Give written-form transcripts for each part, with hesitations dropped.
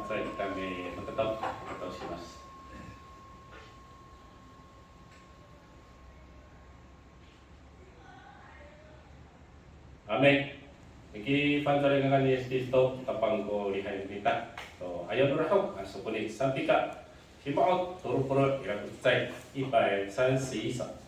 在炒めの方をおします。Amin. Iki pancalengan Yesus Kristus tapangko lihay kita. So ayon rahaw ang sukulit sa pika. Himaot turupuro irakutsay 131.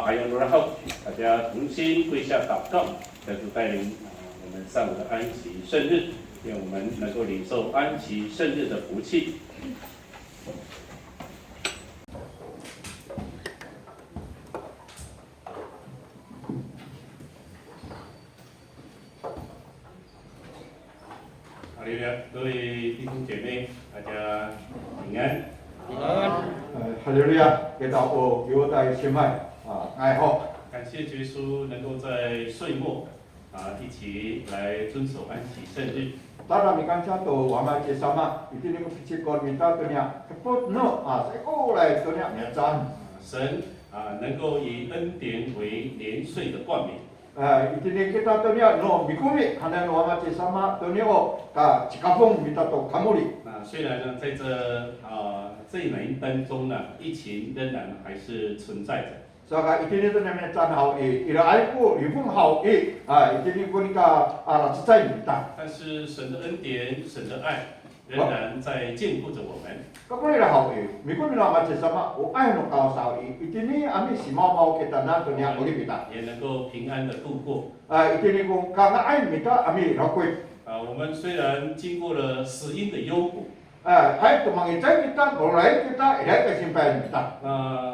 Ayon rahaw， 大家同心跪下祷告，在主带领我们上午的安息圣日，愿我们能够领受安息圣日的福气。好的，各位弟兄姐妹，大家平安。平安。哈利路亚，给到我犹太亲爱爱好。感谢耶稣能够在岁末一起来遵守安息圣日。Tara mi kancha to wama ke sama itu ni kecil kor minta tu nya keput no seko lai tu nya nyajan。神能够以恩典为年岁的冠冕。itu ni kita tu nya no mikumi kana no wama ke sama tu nya ka cikapung minta to kamuli。虽然呢，在这一年当中呢，疫情仍然还是存在着。Saka itu ni tu namanya can hau ira aiku ribung hau itu ni pun ka cicai minta。但是神的恩典、神的爱仍然在眷顾着我们。Kapag ira hau mikumi no wama ke sama o ai no ka sao itu ni ami si mau kita na tu nya boleh minta。也能够平安的度过。itu ni kung kanga ai minta ami rakui。我们虽然经过了死荫的幽谷。Hai tumangitay kita, boleh kita, ilai kesimpulan kita。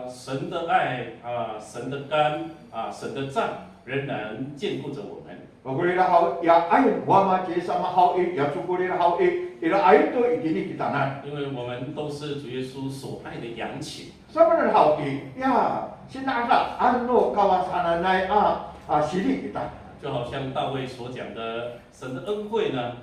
神的爱神的肝神的脏仍然眷顾着我们。Pagulira hau ya ayin wama ke sama hau ya sukulira hau ila ayin to ikini kita nan。因为我们都是主耶稣所爱的羊群。Sama hau ya sinasa ano kawasan nai sili kita。就好像大卫所讲的，神的恩惠呢，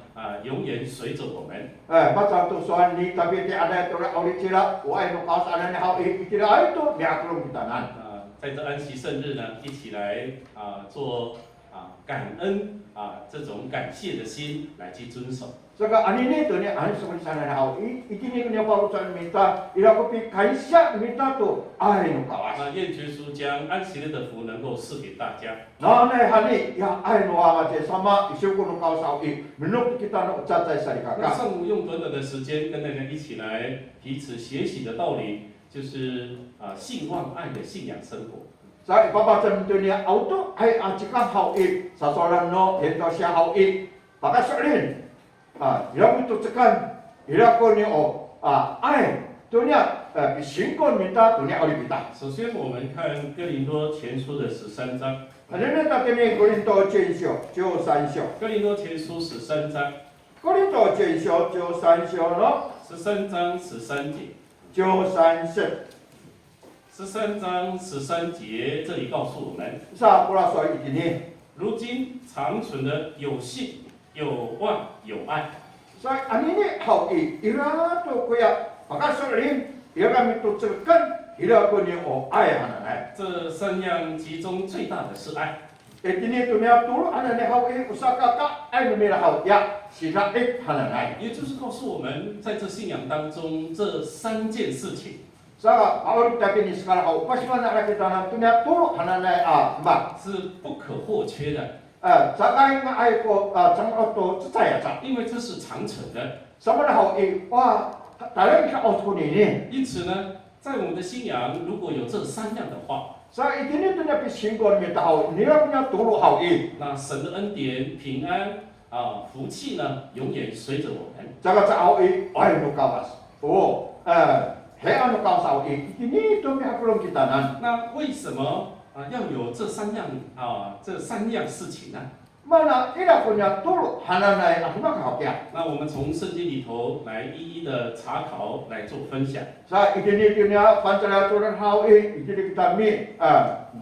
永远随着我们。Macam tu soal ni tapi dia ada tu orang awal cira, wah itu kawasan ni hau ikira itu biar belum kita nan。在这安息圣日呢，一起来做感恩这种感谢的心来去遵守。 Saka anini tu ni anu semua sana hau ini ni kena baru tuan minta ila kopi kaisya minta tu ai no kawas. 愿主耶稣将安息日的福能够赐给大家。 Na ne hani ya ai no ama je sama isu ko no kawas au menuk kita no catai sari 那 kakak. 上午用短短的时间跟大家一起来彼此学习的道理，就是信望爱的信仰生活。 Sa ipapatan tu ni auto ai ajikang hau sasoran no hento sia hau pakai solin. Ila itu tekan ila ko ni ai tu ni bisingkon minta tu ni oli kita. 首先，我们看哥林多前书的13章。 Anene ta ni Korinto censyo jo sansyo. 哥林多前书13章Korinto censyo jo sansyo no ，13章13节。 jo sanse. 13章13节，这里告诉我们， Sa pula so ini. 如今长存的有信、有望、有爱。 Sa anini hau ira tu kuya pakai solin ila kami tu tekan ila ko ni ai hanai. 这三样其中最大的是爱。 Ini tu ni tu hanai hau usaka ka ai ni mera hau ya sila hanai. 也就是告诉我们，在这信仰当中，这3件事情 Sa awal tapi ni sekarang hau pas mana ada kita na tu ni tu hanai mbak. 是不可或缺的， Sakai nga ai ko chang auto tsaya cha. 因为这是长存的。 Sama na hau wa talang ka auto ni ni. 因此呢，在我们的信仰如果有这3样的话， Sa ini tu ni pisingkon mi tahu ni la punya tulu hau 那神的恩典、平安福气呢，永远随着我们。 Jaga sa hau ai no kawas. Oh, he anu kawas hau ini tu mi hakulong kita nan. 那为什么要有这3样事情呢？ Mana ila punya tulu hananai akuna ka hau kia. 那我们从圣经里头来一一的查考来做分享。 Sa ini tu ni pancala turun hau ini kita mi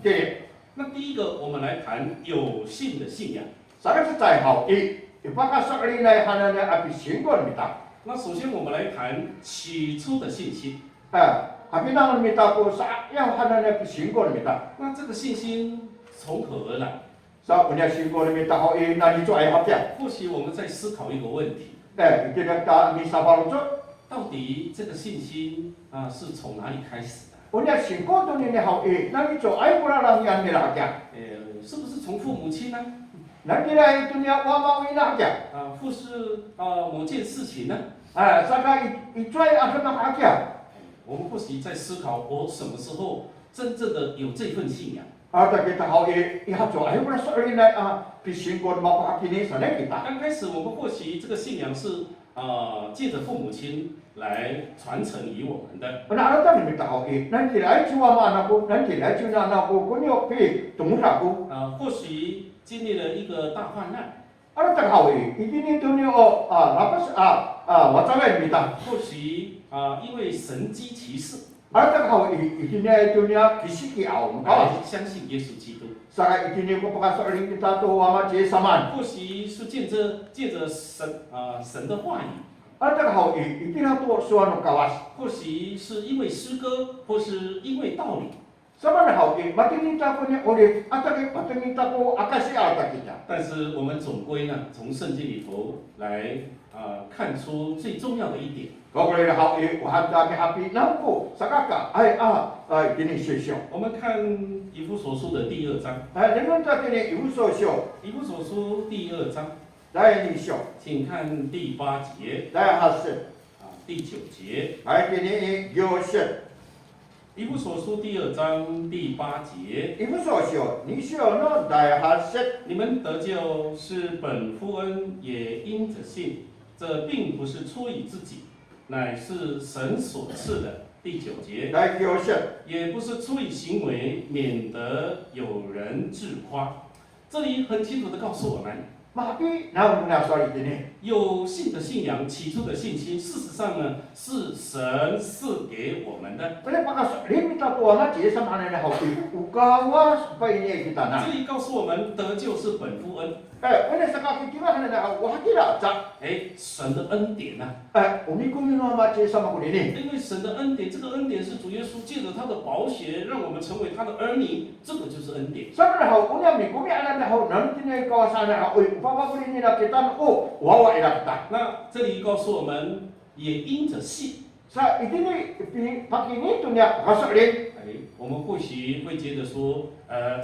de. 那第一个，我们来谈有信的信仰。 Sa ka sa hau ipaka sa rinai hananai api singkon mi ta. 那首先我们来谈起初的信心。 Kapinangan mita ko sa yang hananai api singkon mi ta. 那这个信心从何而来？ Sa punya singkon mi ta hau nani tu ai hau kia. 或许我们在思考一个问题： Ini kita mi sabar tu. 到底这个信心是从哪里开始的？ Punya singkon tu ni hau nani tu ai pula lang yang mi la kia. 是不是从父母亲呢？ Nanti lah itu ni wa mau ina kia. 或是某件事情呢？ Saka itu ai akan nak kia. 我们或许在思考，我什么时候真正的有这份信仰？ Ada kita hau ihat tu ai pula sa rinai pi singkon mau hakini sana kita. 刚开始我们或许这个信仰是借着父母亲来传承于我们的。 Anak ada ni tahu nanti lah cuma mana aku nanti lah cuma anak aku kunyo pi tunggu aku. 或许经历了一个大患难， Ada tak tahu ini tu ni lapas wacawe kita. 或许因为神机骑士 Ada tak tahu ini tu ni kisiki au. 来相信耶稣基督， Saka ini ko pakai soaling kita tu wama je saman. 或许是借着神的话语， Ada tak tahu ini tu suanu kawas. 或许是因为诗歌，或是因为道理。 Sama dah tahu mati kita ko ni oleh atau mati kita ko akasi alta kita. 但是我们总归呢，从圣经里头来看出最重要的一点。 Kau boleh tahu wahan kami api nampu sakaka ai ini sesio. 我们看以弗所书的第2章， Dengan tak ini ibu sosio 以弗所书第2章， dai ni sio 请看第8节 dai hasil 第9节。 ai kini yoset 以弗所书第2章第8节， ibu sosio ni sio no dai hasil 你们得救是本乎恩，也因着信，这并不是出于自己，乃是神所赐的。第9节， dai yoset 也不是出于行为，免得有人自夸。这里很清楚的告诉我们， Mapi naon na soal ini. 有信的信仰，起初的信心，事实上呢是神赐给我们的。 Oleh maka limita tua na je sama na hau ukawa supaya ini kita na. 这里告诉我们，得救是本乎恩。 Oleh sekali kita na hau wah tidak tak. 神的恩典呐、umi kumi no ma je sama kuni ni. 因为神的恩典，这个恩典是主耶稣借着他的宝血，让我们成为他的儿女，这个就是恩典。 Sama na hau unya mi kumi ana na hau nanti ni kawasan na hau upama kuni ni na kita oh wawa ila kita. 那这里告诉我们，也因着信。 Sa ini pagi ni tu nya masuk ni. 我们或许会觉得说，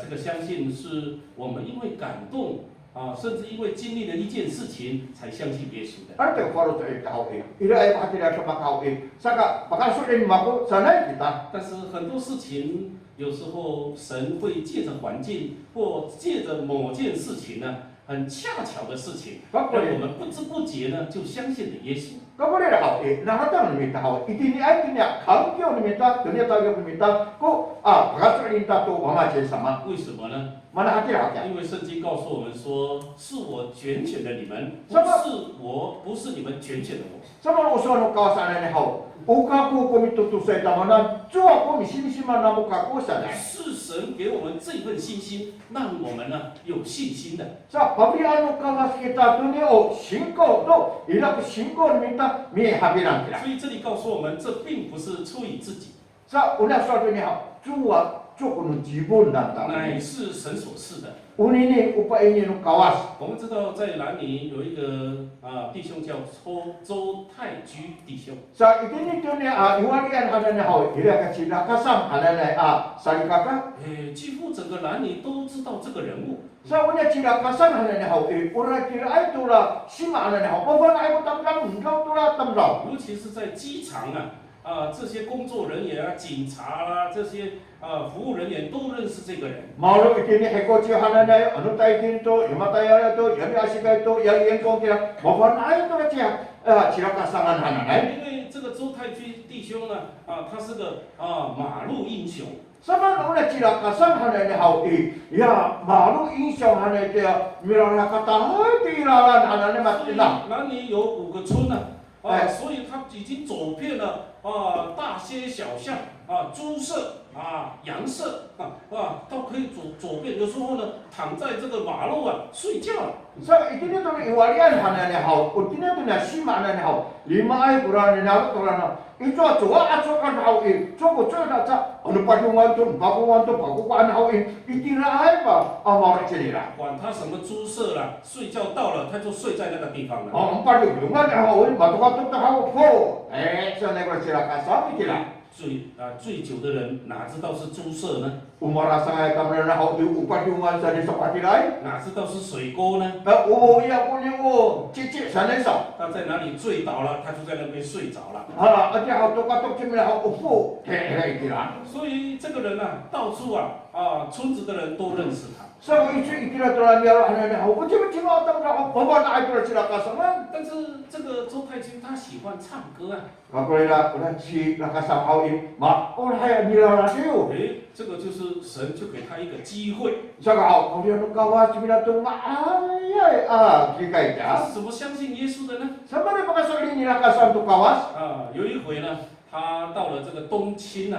这个相信是我们因为感动啊，甚至因为经历了一件事情才相信耶稣的。 Ada faru tu kau ni. Ila ai hati dah sama kau ni. Saka masuk ni maku sana kita. 但是很多事情，有时候神会借着环境或借着某件事情呢，很恰巧的事情，让我们不知不觉呢就相信了耶稣。 Kau boleh dah hau nah datang ni tahu. Ini ni ai ni kau kau ni minta, dunia tahu kau minta. Ko masuk ni minta tu mama je sama. 为什么呢？ Mana hati dah hati. 因为圣经告诉我们说，是我拣选的你们，不是你们拣选的我。 Sama usaha no kawasan ni hau. Uka ku ko mitu tu saya tamana. Jua ko mi sini mana muka ko sana. 是神给我们这份信心，让我们呢有信心的。 Sa pabian no kawas kita tu ni oh singko tu. Ila ko singko ni minta mi habiran kita. 所以这里告诉我们，这并不是出于自己， Sa una suatu ni hau. Jua cukup no jibun dan tahu. 乃是神所赐的。 Uni ni upa ini no kawas. 我们知道在南宁有一个弟兄叫周泰居弟兄， Sa ini tu ni iwalian ada ni hau. Ila ka cina kasam ada ni sari kaka. 几乎整个南宁都知道这个人物。 Sa una cina kasam ada ni hau. Ura kira ai tu la sima ada ni hau. Bawa ai ko tam tam engkau tu la tam tam. 尤其是在机场这些工作人员警察啦，这些服务人员都认识这个人。 Malu ini heko cio hana ni anu tai kin tu, yama tai ada tu, yami asikai tu, yang yang kau kira. Bawa ai tu la cia cina kasangan hana ni. 因为这个周泰居弟兄呢，他是个马路英雄。 Sama una cina kasang hana ni hau ya malu insong hana dia mirana kata hai tiralan hana ni 所 mati 以 na. 南宁有5个村所以他已经走遍了大街小巷猪舍羊舍都可以走遍。有时候呢，躺在这个马路睡觉了。 So ini tu ni iwalian hana ni hau, ini tu ni sima hana ni hau. 5 ai bulan ni hau tu la. Itu tua acu kan hau Joko cuy dah cak. Anu pakungan tu pakuan hau itira ai ba? Awak cerita. 管他什么猪舍啦，睡觉到了他就睡在那个地方了。 Oh, pakungan hau batu tu hau po. So ni kau cerita kasar itira. 醉酒的人哪知道是猪舍呢？ Umar rasa kamera na hau pakungan sa di seperti lain. 哪知道是水沟呢？ Oh, ya boleh oh. Cicik sana sa. 他在哪里醉倒了，他就在那边睡着了。 Hala, aja hau tu katok cemil hau upo. Itira. 所以这个人到处村子的人都认识他。 So itira tu la dia hana ni hau. Macam otak dah bawa na ai tu cerita kasar. 但是这个周太君他喜欢唱歌 Kalau ila si nakasam hau ma oh hai ni la radio. 这个就是神就给他一个机会。 Saka hau dia nu kawas cemil tu ma ai kikai 他 ja. 是怎么相信耶稣的呢？ Sama ni pakasal ni nakasam tu kawas. 有一回呢，他到了这个东青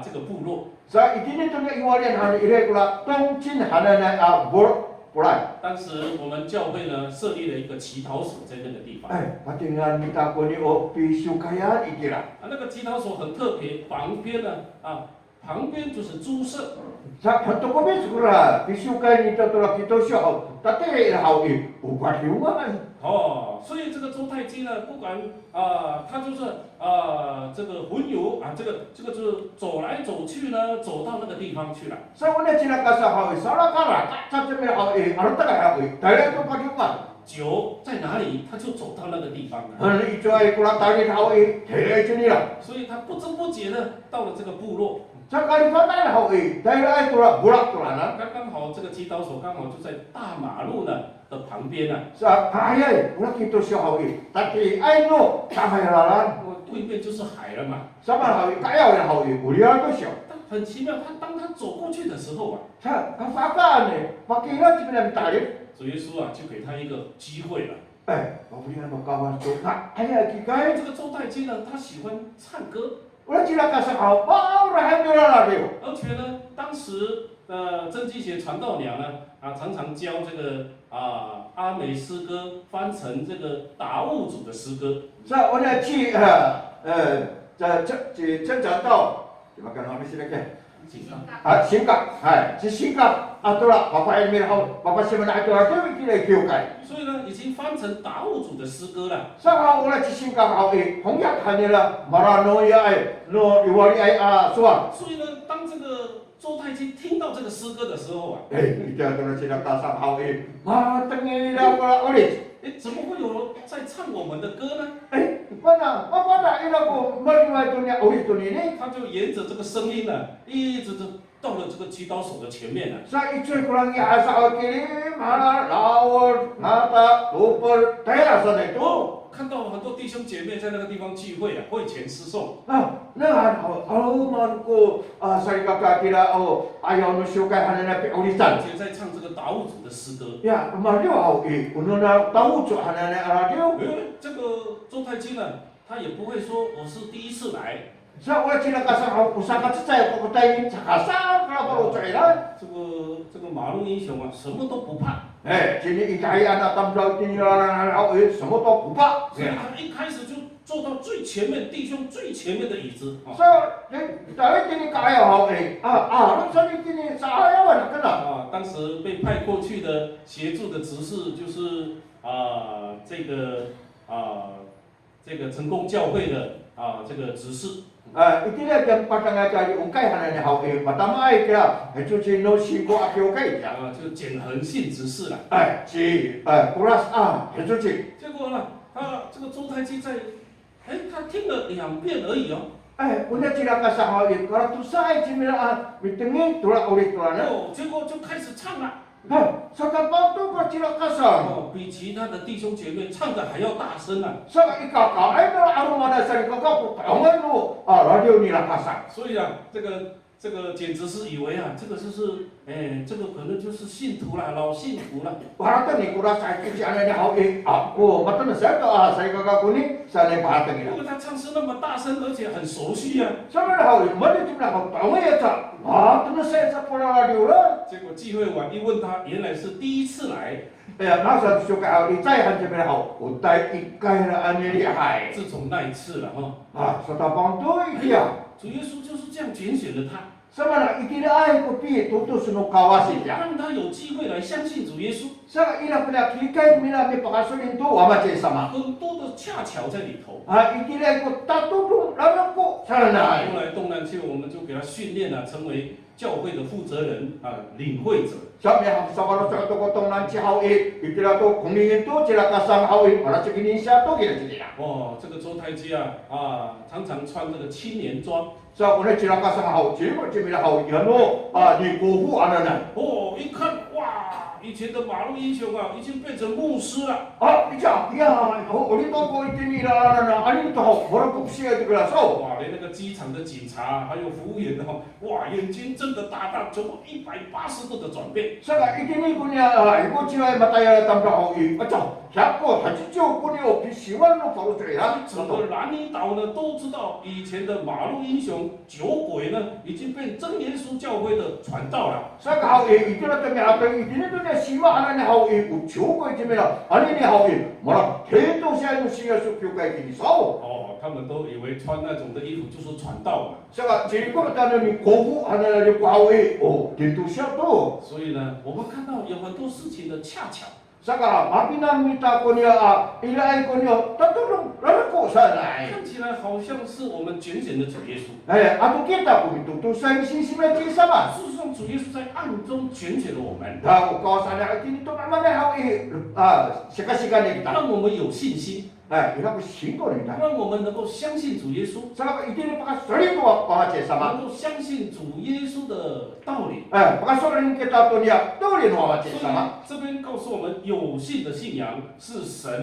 这个部落。 Sa itini tu ni iwalian hana ire kula tongcin hana na bor pulai. 当时我们教会呢设立了一个乞讨所在那个地方。 Patingan minta ko ni o pisu kaya itira. 那个乞讨所很特别，旁边就是猪舍。 Sa hantu ko bis kura pisu kaya ni tu la kita syau. Tate hau upat hiungan. 所以这个周太基呢，不管他就是这个魂游这个就是走来走去呢，走到那个地方去了。 Sa una cina kasa hau salah kala tak cemil hau anu tak hau. Tare tu pagi kan. 酒在哪里，他就走到那个地方了。 Hana itu ai kula tari hau tare cini lah. 所以他不知不觉呢，到了这个部落。 Sa kali pandai hau tare ai kula bulak tu lah. 刚好这个祈祷所刚好就在大马路的旁边。 Sa ayai kula kita syau hau. Tapi ai no sampai lalan. 对面就是海了嘛。 Sama hau kaya hau ulian tu syau. 很奇妙，当他走过去的时候啊， 자, kakakane, pakila tibilang tarik. 主耶稣啊就给他一个机会了。 Mabulian makawan so na. Aya 这 kikay. 个周太基呢，他喜欢唱歌， Wala sila kasakaw. Rahan nila radio. 而且呢，当时曾基贤传道娘呢常常教这个阿美诗歌翻成这个达悟族的诗歌。 Sa una chi 전전도 dimakan kami sila kay. 请上 Singkap. Si singkap atola papa Emil hau papa si mana atola tu kila kiukai. 所以呢，已经翻成达悟族的诗歌了。 Sa hau ula si singkap hau hongyak hanila marano ya no iwali suan. 所以呢，当这个周太基听到这个诗歌的时候啊， Ita atola sila kasang hau matengin ila wala ulit. 怎么会有在唱我们的歌呢？ Mana ila ko maliway tu niya ulit tu ni. 他就沿着这个声音呢，一直到了这个祈祷所的前面了。 Sa ito'y kurang iasa o kilim, lawal, mata, upol, taya sa nito. 看到很多弟兄姐妹在那个地方聚会啊，会前诗颂。 Aluman ko sa ikakakila o ayaw no siyukay hanana pi 而 ulitan. 且在唱这个达悟族的诗歌。 Ya, maliw ako uno na tawud so hanana radio. 这个周太基呢，他也不会说我是第一次来。 Sa wala sila kasang usaka sa tayo ko tayo sa kasang kalaparo sa ilan. 这个马路英雄啊，什么都不怕。 Sini ikaya na tamdaw tiniraran ako samo to pupa. 所以他一开始就坐到最前面，弟兄最前面的椅子。 So, dahil tini kaya ako alam sa tini sa ayawan ka na. 当时被派过去的协助的执事就是这个成功教会的这个执事。 Itilah yang patangay kali ungkay hananya hau matamay kaya ito si no singko aki ungkay ya. 就简恒信执事了。 Si kuras ito si. 结果呢，这个周太基他听了2遍而已哦。 Una sila ka sa hau kalau tu sai si mila mitengin tula ulit tula na. 结果就开始唱了。 Sa kapag tu ka sila ka sa. 比其他的弟兄姐妹唱的还要大声啊。 Sa ikaka ay no arumana sa ikaka paangan no radio nila ka sa. 所以啊，这个简直是以为啊，这个这个可能就是信徒啦，老信徒啦。 Paratan ni kuras sa si ananya hau ako matan na sa to sa ikaka kuni sa le paratan 因 nila. 为他唱诗那么大声，而且很熟悉啊。 Sa mga hau mali timna ka paangan ya sa. Ito na sa pula radio la. 结果聚会完一问他，原来是第一次来。 Nasa suka hau itay han sa hau utay ikay na anili hay. 自从那一次了哈， Sa tapang to iya. 主耶稣就是这样拣选了他， Sa mana itinay ko pi tutus no kawasi ya. 让他有机会来相信主耶稣。 Sa ila pala kikay mila mi pakasulin to wama chay sama. 很多的恰巧在里头。 Itinay ko tatulong lang ko sa nanay. 后来东南区我们就给他训练了，成为教会的负责人领会者。 Sabi sa kalo sa katokotong nan si hau itila to kumingin to sila kasang hau para sa kinin siya to kina sila. 哦，这个周太基常常穿这个青年装。 Sa una sila kasang hau sila mila hau yano ni kuhu anan. 哦，一看哇，以前的马路英雄啊，已经变成牧师了。 Iya, ulit ko itinila na ano to hau mura ko siya to kala so. 哇，连那个机场的警察还有服务员哦，哇，眼睛睁得大大，怎么180度的转变？ Sa itini ko niya iko siya mataya tamda hau siya ko hajijo ko ni ofisiwan no paro sa 整个南泥岛呢都知道，以前的马路英雄酒鬼呢，已经变真耶稣教会的传道了。 Sa hau itila to niya ato itini to niya siwa anan ni hau ucho ko itimila ani ni hau mura keto siya no siya su kyu kai kini so. 哦，他们都以为穿那种的衣服就是传道嘛。 Sa jiri ko tano ni kohu anan ni ko hau dito siya to. 所以呢，我们看到有很多事情的恰巧。 Saka mapinamita ko niya ilay ko niya tatulong lalo ko sa nai. 看起来好像是我们拣选的主耶稣， Ato kita ko ito to sa sisime kisama. 事实上主耶稣在暗中拣选了我们， Da ko sa na itini to naman na hau sikasikan ni kita. 让我们有信心。 이라고 신고입니다. 让我们能够相信主耶稣， Sa idini pakasolid ko pakache sama. 能够相信主耶稣的道理。 Pakasolid kita to niya doli no 所 pakache 以 sama. 这边告诉我们，有信的信仰是神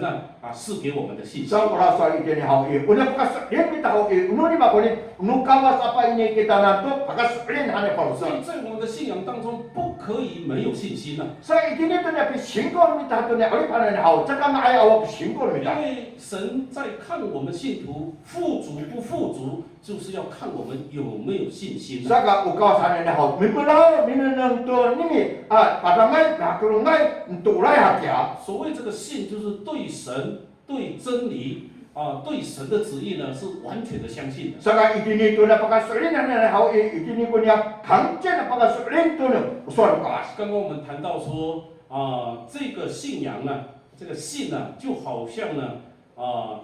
赐给我们的信心。 Sa pakasolid idini hao i. Una pakasolid kita hao i. Ununi ba kuni nukawas apa ini kita nato pakasolid hane 所 pausa. 以在我们的信仰当中，不可以没有信心 Sa idini to niya pi 신고입니다. to niya oli panen hao. Tsaka maay awa pi 因 신고입니다. 为神在看我们信徒富足不富足，就是要看我们有没有信心。 Saka ukawas hane hao. Mipulaw minunang to nimi padangay nakulungay ntulay hakya. 所谓这个信，就是对神、对真理对神的旨意呢是完全的相信的。 Saka idini to na pakasolid hane hao i. Idini ko niya 강제 na pakasolid to na usual ukawas. 刚刚我们谈到说这个信仰呢，这个信呢，就好像呢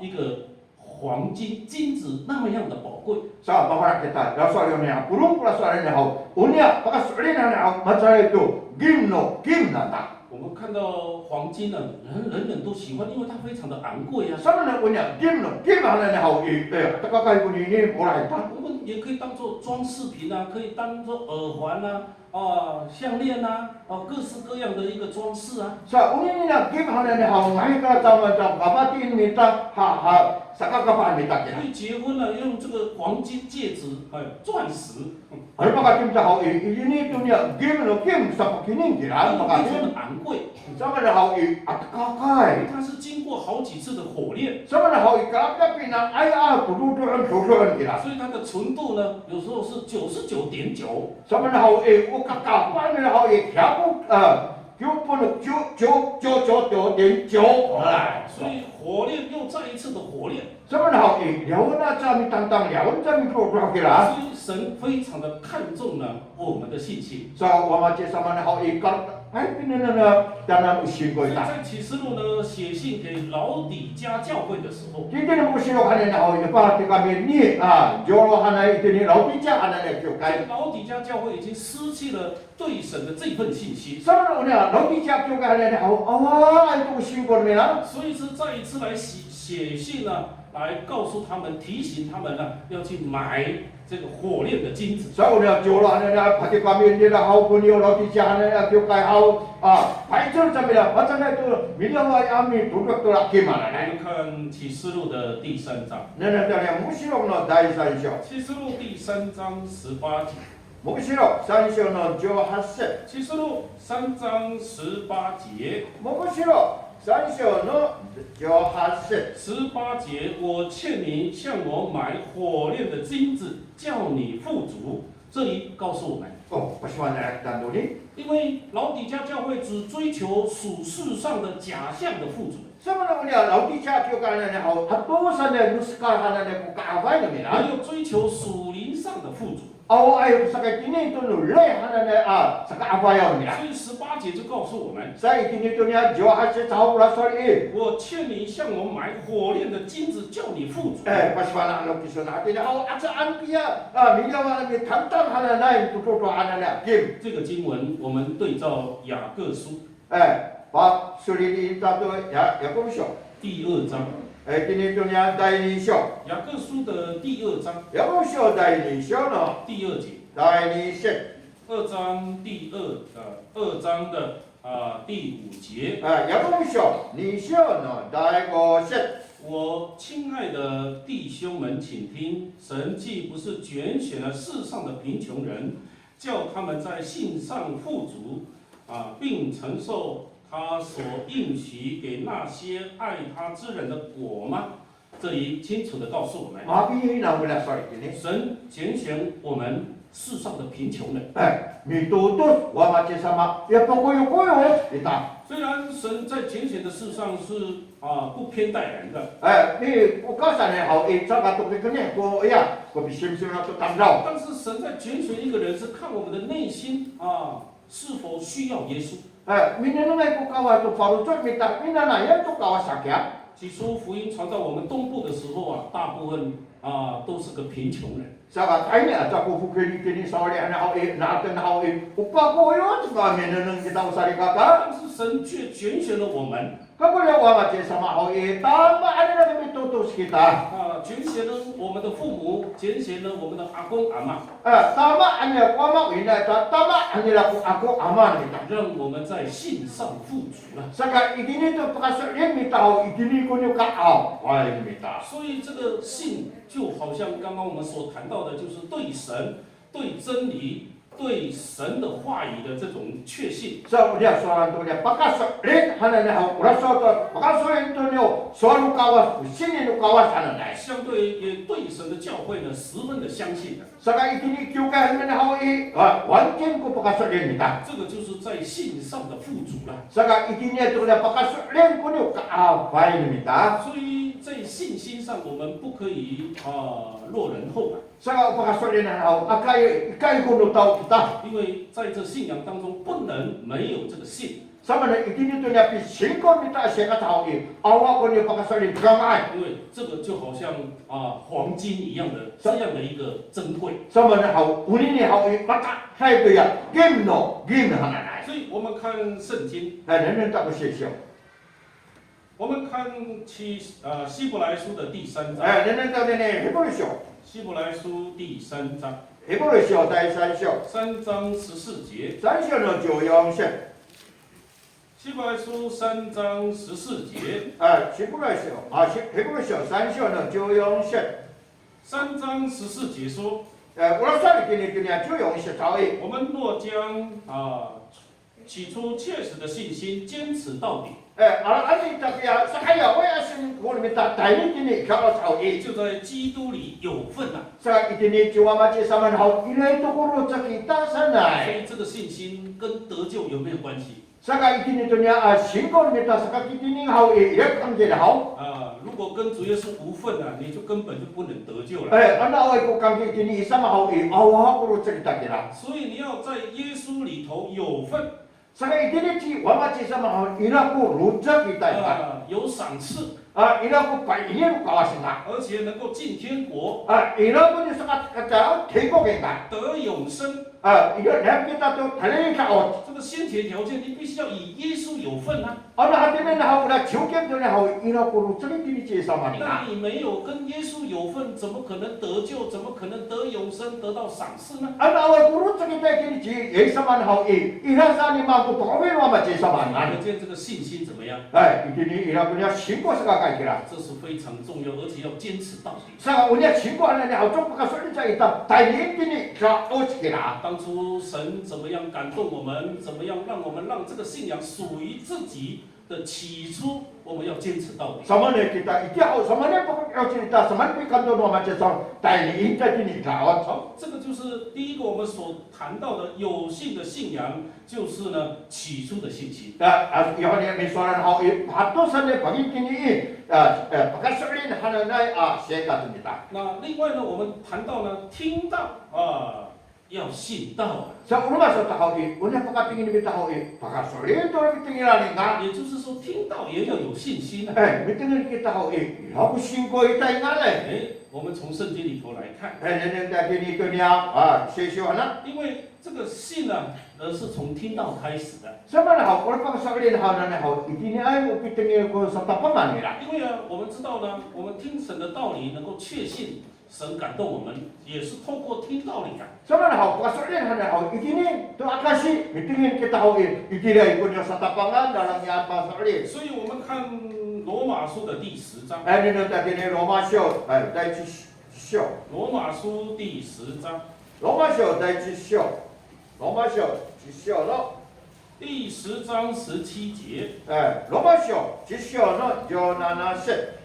一个黄金、金子那么样的宝贵。 Sa bahara kita rasul niya purung pula suara niya hao. Unya pakasolid hane hao macam itu gimno gimnata. 我们看到黄金呢，人人都喜欢，因为它非常的昂贵啊。 Sama na unya gimno gim hane hao i. Takakay ko ni mulai ta. 我们也可以当做装饰品啊，可以当做耳环项链各式各样的一个装饰啊。 Sa unin niya gim hane hao ngai ka tama ta kapatin mita ha saka kapan mita 所 kaya. 以结婚呢，用这个黄金戒指，钻石， Ano pa ka kimta hao i. Ini to niya gimno gim sa pakining 非 kira 常 pakatin. 的昂贵， Sama na hao i at kakay. 它是经过好几次的火炼， Sama na hao i kalapya pinang ay tututuan susuan kira. 所以它的纯度呢，有时候是99.9。 Sama na hao i ukakapan na hao i kyabu gyupun jo den jo. 所以火炼又再一次的火炼， Sama na hao i liawan na sa mi tantang liawan sa mi tutuan kira. 所以神非常的看重呢我们的信心。 So wamache sama na hao i kalap ay pinanana danan usin 所 ko 以 ita. 在启示录呢写信给老底家教会的时候， Hindi na po siya kanin na hao i parati kami ni Joro hanay ito ni Lautitya hanay kyukay. 老底家教会已经失去了对神的这份信心， Sama na una Lautitya kyukay hanay na hao awa ito usin ko nila. 所以是再一次来写信呢，来告诉他们、提醒他们呢，要去买这个火炼的金子。 Sa una Joro hanay na pati kami nila hao ko niyo Lautitya hanay na kyukay hao paitol sa mila. Basta na ito milaway amin tulak tulak 我 kimana. 们看启示录的第3章， Nanatala musilok no daisansyo. 启示录第3章18节， Musilok sansyo no Johase. 启示录3章18节。 Musilok sansyo no Johase. 18节，我劝你向我买火炼的金子，叫你富足。这里告诉我们， Oh, pasiwan na tando ni. 因为老底家教会只追求属世上的假象的富足， Sama na unya Lautitya kyukay hanay na hao hatusan na nuskal hanay na kukaabay na 还 mila. 有追求属灵上的富足。 Aw ay sa kini ito nulay hanay na sa kaabayaw nila. 所以18节就告诉我们， Sa itinito niya Johase sa hawla sorry. 我劝你向我买火炼的金子，叫你富足。 Pasiwan na ang lokiso natin. Aw at saan kaya milyawan na tantang hanay na tututo hanay na kim. 这个经文我们对照雅各书 Pa sulili tato Yakob siya. 第2章， Tinito niya dahil siya. 雅各书的第2章 Yakob siya dahil siya no. 第2节。 Dahil siya. 2章2章的第5节， Yakob siya ni siya no. Dahil ko siya. 我亲爱的弟兄们，请听，神既不是拣选了世上的贫穷人，叫他们在信上富足，并承受他所应许给那些爱他之人的果吗？这里清楚的告诉我们， Mabi na mula sorry kini. 神拣选我们世上的贫穷人。 Mitutos wa machi sama. Ya pakuyo-kuyo ita. 虽然神在拣选的事上是不偏待人的， Ni ukasan ni hao sa katok ni kanya ko ya ko bisim-sim na to tamdaw. 但是神在拣选一个人是看我们的内心是否需要耶稣。 Minanungay ko kawa to parutot mita minanayan to kawa sakya. 起初福音传到我们东部的时候大部分都是个贫穷人。 Saka tayo niya, at ako kini sa wali na hao natin hao upa ko yun, sa minanung kita usari kaka. 但是神却拣选了我们 Kemudian wama je sama hoi tama ada na kami tutus kita. 啊，拣选了我们的父母，拣选了我们的阿公阿妈， Tama anya wama wina tama anya laku aku aman kita. 让我们在信上富足了。 Saka idini tu pakasuk yang mita hau idini kunyu ka au wai mita. 所以这个信就好像刚刚我们所谈到的，就是对神、对真理、对神的话语的这种确信。 So dia soalan tu dia pakasuk len hana na hau uraso tu pakasuk len tu nyo soalu kawas sini nu kawas hana na. 相对也对神的教会呢十分的相信的， Saka idini kyu ka hana na hau wanken ku pakasuk len mita. 这个就是在信上的富足了。 Saka idini tu dia pakasuk len kunyu ka au wai mita. 所以在信心上，我们不可以落人后啊， Saka pakasuk len hau akai kunyu tau kita. 因为在这信仰当中不能没有这个信， Sama na idini tu nya pi singkon mita siya ka tau awa kunyu pakasuk len gamai. 因为这个就好像黄金一样的这样的一个珍贵。 Sama na hau unini hau maka hai tu ya game hana na. 所以我们看圣经， Hai nenen tak bersih. 我们看希伯来书的第3章， nenen tak nenen Hebrew 希伯来书第3章Hebrew 第三章，3章14节， 3章の14節希伯来书3章14节， Hebrew 3章の14節3章14节说，我哋上面今年14節找伊我们若将起初切实的信心坚持到底， ani tapi ya saya we asin ko minta dai ni kalau找伊 就在基督里有份啊。 sa itini jiwa maci sama hau ilai to guru kita 所 sanai 以这个信心跟得救有没有关系？ saka itini to nya singkon minta saka kitini hau ia kangje hau 如果跟主耶稣无份啊，你就根本就不能得救了。 ana oi ko kangje itini sama hau awa guru cerita kira 所以你要在耶稣里头有份， saka itini ci wamaci sama hau inaku rujak kita ya 有赏赐， inaku pa ini kawasan 而且能够进天国， inaku ni saka kata teko kita 得永生。 ido nam kita tu thalei ka ot 这个先决条件，你必须要以耶稣有份啊。 ana hatene na hau na chukem tu na hau inaku rujak itini ci sama ni 那你没有跟耶稣有份，怎么可能得救？怎么可能得永生，得到赏赐呢？ ana oi guru cerita kini ci ei sama hau ihasa ni ma ko pawe wa ma ci sama 可见这个信心怎么样？ itini inaku nya singko saka ka kira 这是非常重要，而且要坚持到底。 saka unya singko ana ni hau tok ka soli ca ita tai itini ka o kira 当初神怎么样感动我们，怎么样让我们让这个信仰属于自己的起初，我们要坚持到底。 sama ne kita itia o sama ne pokok o cerita sama ne kanto no ma ci sa tai ni inta tini ka ot 好，这个就是第一个我们所谈到的有信的信仰，就是呢起初的信心。 yo ne mi soran hau pato sa ne pagi tini pakai solin hana nai se ka tini ta 那另外呢，我们谈到呢听到要信道啊， sa ulama sa ta hau unya pakai tingin mi ta hau pakai solin to mi tingin la nga 也就是说听到也要有信心啊。 mi tingin kita hau hau singko ita ngale 我们从圣经里头来看， ne ta tini to nya se sio ana 因为这个信呢，是从听到开始的。 sama na hau ora pakai solin hau na hau itini ai mo pitingin ko sa tapaman ni la 因为我们知道呢，我们听神的道理能够确信神感动我们，也是透过听道理啊。 sama na hau pakai solin hana hau itini to akasi pitingin kita hau itini ko nya sa tapangan dalam ya pa solin 所以我们看罗马书的第10章， ne no ta tini Roma sio dai ci sio 罗马书第10章 Roma sio dai ci sio Roma sio ci sio no 第10章17节， Roma sio ci sio no Jonana se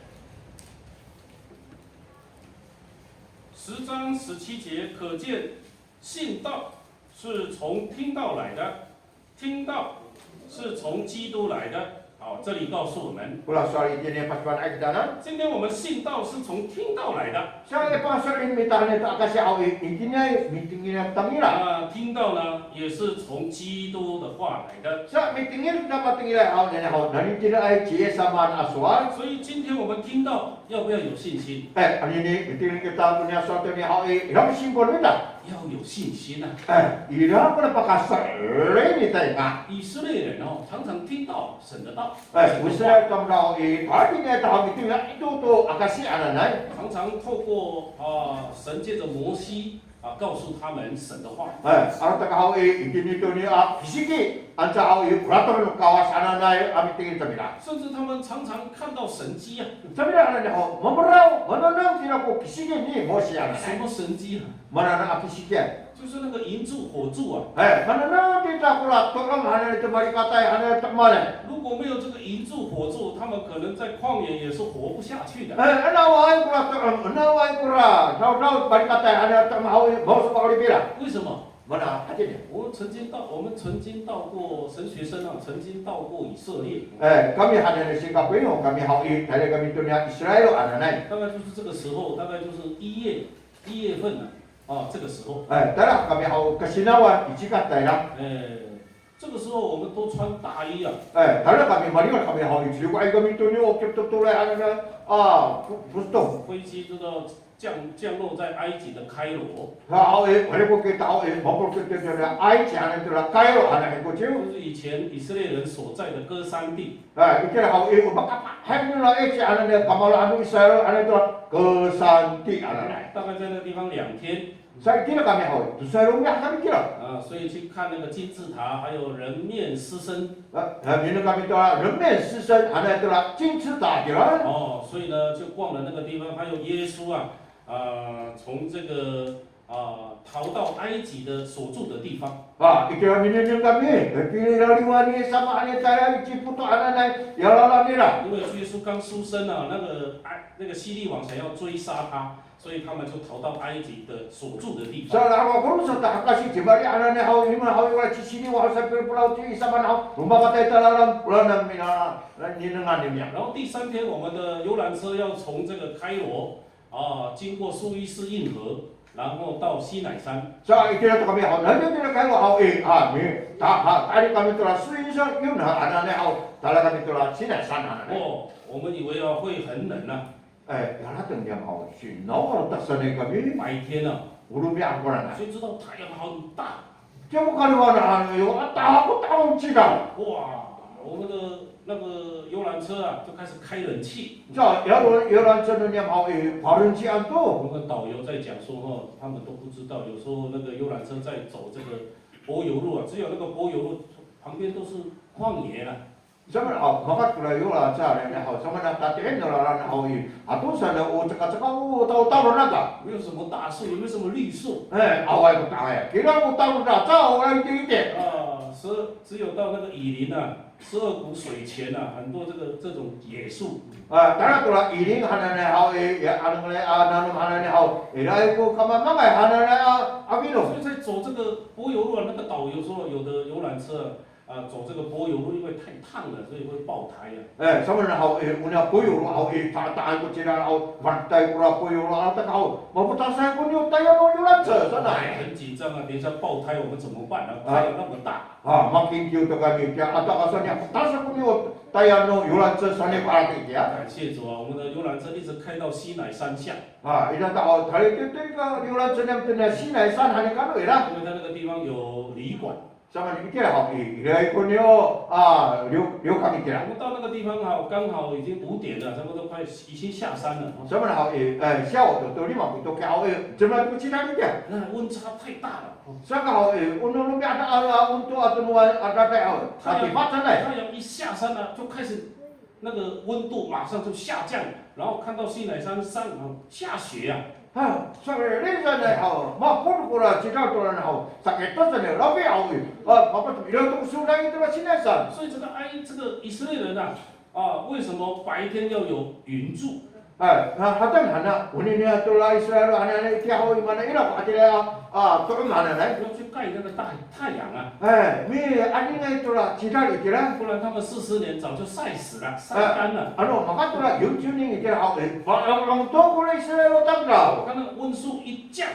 10章17节，可见信道是从听道来的，听道是从基督来的。好，这里告诉我们， pula soal itini pasuan ai dana 今天我们信道是从听道来的。 sa pa solin mi ta ne ta akasi hau itini mitingin tamira 听到呢，也是从基督的话来的。 sa mitingin dapat tingil hau ne hau nani tini ai ci saman aswal 所以今天我们听到，要不要有信心？ ani ni mitingin kita punya suatu ni hau ram singkon kita 要有信心啊。 이러한 거는 바가 설레니 다이가. 以色列人哦，常常听到神的道， 이스라엘 tamrao 이 과인의 다음에 또 아가씨 안하나이. 常常透过神借着摩西告诉他们神的话， 알았다가 하오 이기니또니 기시기 안자 하오 이 브라토를 가와스 안하나이 아미팅이 tab니다. 甚至他们常常看到神迹啊。 tab니다 하나니 하오 뭐라고 뭐는 기라고 기시기니 뭐시 什 안하나이. 么神迹啊？ 뭐는 기시기. 就是那个银柱火柱啊。 뭐는 기자꾸라 또럼 하나니 또 말이 까다이 하나니 또 말해. 如果没有这个银柱火柱，他们可能在旷野也是活不下去的。 나와이꾸라 또럼 나와이꾸라 나우 말이 까다이 하나니 또 하오 뭐서 바울이비라. 为什么？ 뭐나 하지니. 我们曾经到过神学生啊，曾经到过以色列。 kami 하나님 싱가포르요. kami 하오 이 달에 kami 또냐 이스라엘 안하나이. 大概就是这个时候，大概就是一月份这个时候。 따라 kami 하오 kasinawan 이치갔다이라. 这个时候我们都穿大衣啊。 달라 kami mari가 kami 하오 이치고 ay kami 또냐 옥접도 또래 하는 부스통. 飞机这个降落在埃及的开罗， 하오 외국에 하오 먹을 때 때문에 아이치 안에 들어 가요 하나 해고죠. 就是以前以色列人所在的歌山地。 이렇게 하오 막 해밀라 아이치 안에 가마로 안에 이스라엘 안에 들어 거산티 안에. 大概在那个地方2天。 사이티를 kami 하오 두 사람이 하나님 길어. 所以去看那个金字塔，还有人面狮身。 민은 kami 들어人面 스선 안에 들어 진츠다 길어. 所以呢就逛了那个地方，还有耶稣从这个逃到埃及的所住的地方。 이렇게 민은 kami pilariwani sama 안에 따라 지부터 안에 열라랍니다. 因为耶稣刚出生啊，那个希利王想要追杀他，所以他们就逃到埃及的所住的地方。 사라고 그러면서 다 아까시 제발이 안에 하오 힘을 하오가 지시니 와서별 불라우지 이사만 하오 rum바바타 따라람 불안합니다. 니는 아니냐. 然后第3天，我们的游览车要从这个开罗经过苏伊士运河，然后到西乃山。 자 이때부터 kami 하오 나중에 가고 하오 다 다리 kami 들어 수인선 윤하 안에 하오 달라 kami 들어 지나산 안에. 我们以为会很冷啊， 열하던 양 하오 시 나와로 딱선에 kami 白天啊， 무릎이 안 보나. 谁知道太阳好大， 제목하는 거는 하는 따고 따오지가. 哇，我们的那个游览车啊就开始开冷气。 자 여러분 열한 저는 양 하오 바른지 않도. 我们导游在讲说他们都不知道，有时候那个游览车在走这个柏油路啊，只有那个柏油路旁边都是旷野了。 Sama makat pula yola cara ni hau sama nak tadi nolaran hau atau sana cakap tahu naga. 没有什么大树，也没有什么绿树。 awal tu tahu kira aku tahu dah tahu orang itu. 只有到那个以林12股水前很多这种野树。 Karena tu lah iring hana ni hau ya anu ni nanum hana ni hau. Ilai aku kamar mangai hana ni abino. 所以在走这个柏油路那个导游说，有的游览车走这个柏油路，因为太烫了，所以会爆胎啊。 sama ni hau punya boyo hau tahan aku cina hau pantai pura boyo hau tak hau. Mau putar saya pun yo tayar mau yulan sana. 很紧张啊，等一下爆胎我们怎么办呢？太阳那么大。 makin jauh tu kami dia atau asalnya putar saya pun yo tayar no yulan sana para tu dia. 感谢主啊，我们的游览车一直开到西乃山下。 이런 다 다리 때가 유란 전염 때문에 시내에 산 하니까 왜라? 因为它那个地方有旅馆。 잠깐 이렇게 하고 이래군요. 료감이 我 있더라. 们到那个地方刚好已经5点了，差不多已经下山了。 잠깐 하고 샤워도 또 리만 또 하고 정말 또 지나는데. 那温差太大了。 잠깐 하고 오늘은 ada untuk atau ada hago. tapi 맞잖아요. 太阳一下山了，就开始那个温度马上就下降，然后看到西乃山上下雪啊。 사실 레전에 하고 막 보르고라 지나도는 하고 sakit었잖아요. 러비 하고 바빠 이런 동 수랑이 들어 지내서. 所以这个以色列人为什么白天要有云柱？ 하여튼 하나 우리는 또 이스라엘 하나 이렇게 하고 이만한 이라고 하더라. 조금 하나네. 要去盖那个大太阳啊， 미 아니네 또 지달이더라. 不然他们40年早就晒死了，晒干了。 막았더라 영주ning 이렇게 하고 또 그래 이스라엘 我 땅이라. 看那个温度一降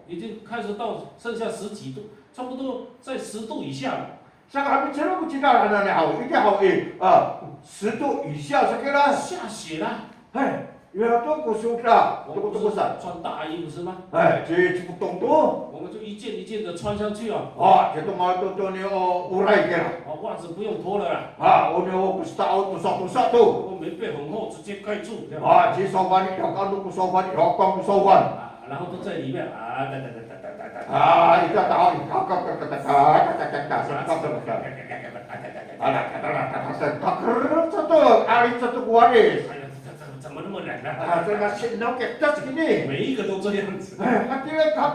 已经开始到剩下10几度，差不多在10度以下了。 잠깐 저런 지달 하나네 하고 이게 하고 10도 이하 석게라. 下雪了。要多古苏啦，多古多山。穿大衣不是吗？哎，这不懂多。我们就一件一件的穿上去啊。啊，这都嘛都你哦，乌来个啦。袜子不用脱了啦。啊，我不是打不杀都。我棉被很厚，直接盖住。啊，这烧饭要搞都不烧饭，要搞不烧饭。然后都在里面啊，哒。啊，一个打，怎么那么冷呢？这个是脑给这是个呢。每一个都这样子。哎，这个他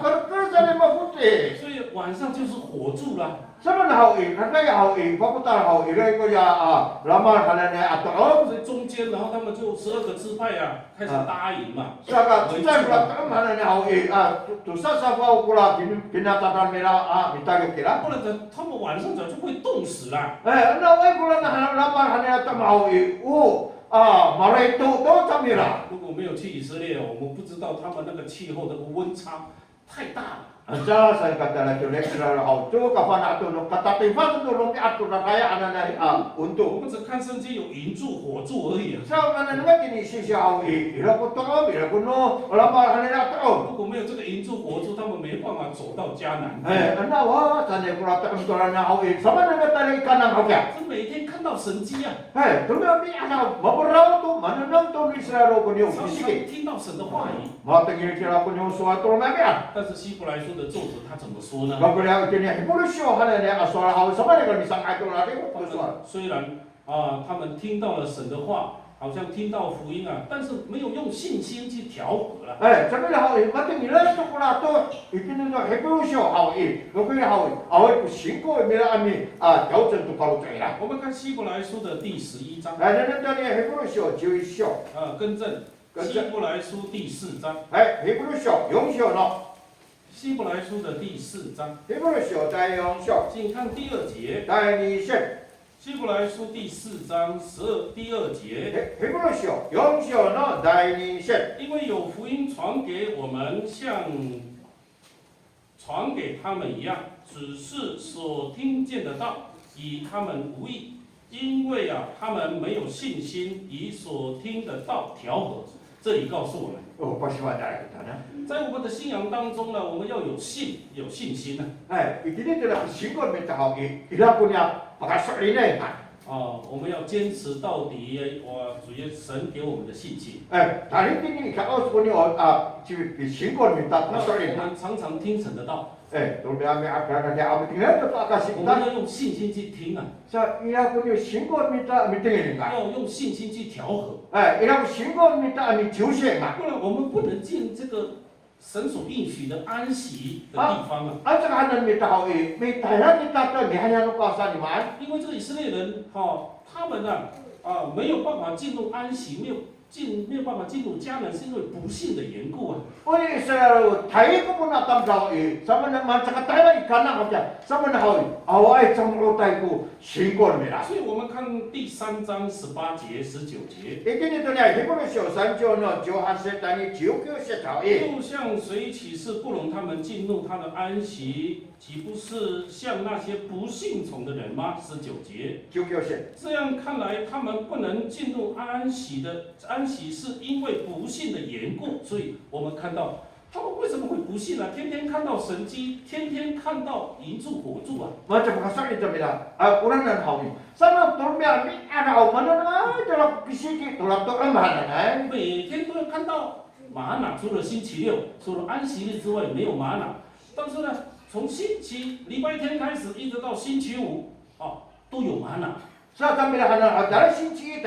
在那么不对。所以晚上就是火柱啦。什么好意？那个好意，包括大好意那个呀啊，那么他那啊多。所以中间，然后他们就12个支派啊，开始搭营嘛。是啊，再不然他们那好意啊，就啥包过来，给他打没了啊，你打就给了。不然他们晚上早就会冻死了。哎，那外国人那么他那这么好意，马来都怎么了？如果没有去以色列，我们不知道他们那个气候的温差太大了。Asa saya kata lagi lekra hau tu kapan atu no kata tifa tu rompi atu na kaya ana untuk. 我们只看圣经有银柱、火柱而已。 Sa mana nama kini si hau ila ko to ila ko no lama hanela to. 如果没有这个银柱、火柱，他们没办法走到迦南。ana wa tane ko rata ko na hau sama na tale kanang hau ya. 是每天看到神迹啊。tu na mi ana mabrao to mana nam to Israel ko ni 常常听到神的话语。 Ma tengil kira ko ni suatu na ya. 但是希伯来书的作者他怎么说呢？ Bagulya kini Hebrew hana ne aswara hau sama ne ko ni sang atu na de ko suara. 虽然他们听到了神的话，好像听到福音啊，但是没有用信心去调和了。sabi hau mati nila to ko na to ikini no Hebrew hau no ko hau awai ko singko mila ami调整to kalu tai la. 我们看希伯来书的第11章。那这里Hebrew 11更正。希伯来书第4章。Hebrew 4の。 希伯来书的第4章，希伯来书第4章，请看第2节。第2節。希伯来书第4章第2节。希伯来書4章の第2節。因为有福音传给我们，像传给他们一样，只是所听见的道与他们无异，因为他们没有信心与所听的道调和。这里告诉我们。 在我们的信仰当中呢，我们要有信心呢。ini adalah singkot minta hau ila punya pakasok ini. 我们要坚持到底。主耶神给我们的信心。dari ini kalau punya singkot minta pakasok ini. 我们常常听神的道。 Tolong kami akan ada apa tinggal tu tak kasih. 我们要用信心去听啊。 ila punya singkot minta meeting ini. 要用信心去调和。 ila singkot minta kami jauh嘛。 不然我们不能进这个神所应许的安息的地方啊。 这个还能minta hau minta kita tu ni hanya nak kuasa ni man. 因为这个以色列人他们没有办法进入安息，没有办法进入迦南，是因为不信的缘故啊。 Oi Israel, tayo ko muna tamdaw sama naman sa tayo ikan na kapya, sama na hoi, awai chamro tayo ko singkon mira. 所以我们看第3章18节、19节。 Ikini to niya, Hebrew 3章の18節に19節好又像谁启示不容他们进入他的安息，岂不是像那些不信从的人吗？19节。 19節。 这样看来，他们不能进入安息，是因为不信的缘故。所以我们看到他们为什么会不信呢？天天看到神迹，天天看到银柱火柱啊。 Macam kasar itu bila, orang nan hau ni. Sama turmian ni ada hau mana na, dalam kisiki dalam tu mana na. 每天都要看到玛拿，除了星期六，除了安息日之外，没有玛拿。但是呢，从礼拜天开始，一直到星期五，都有玛拿。 Sa kami lah dari sini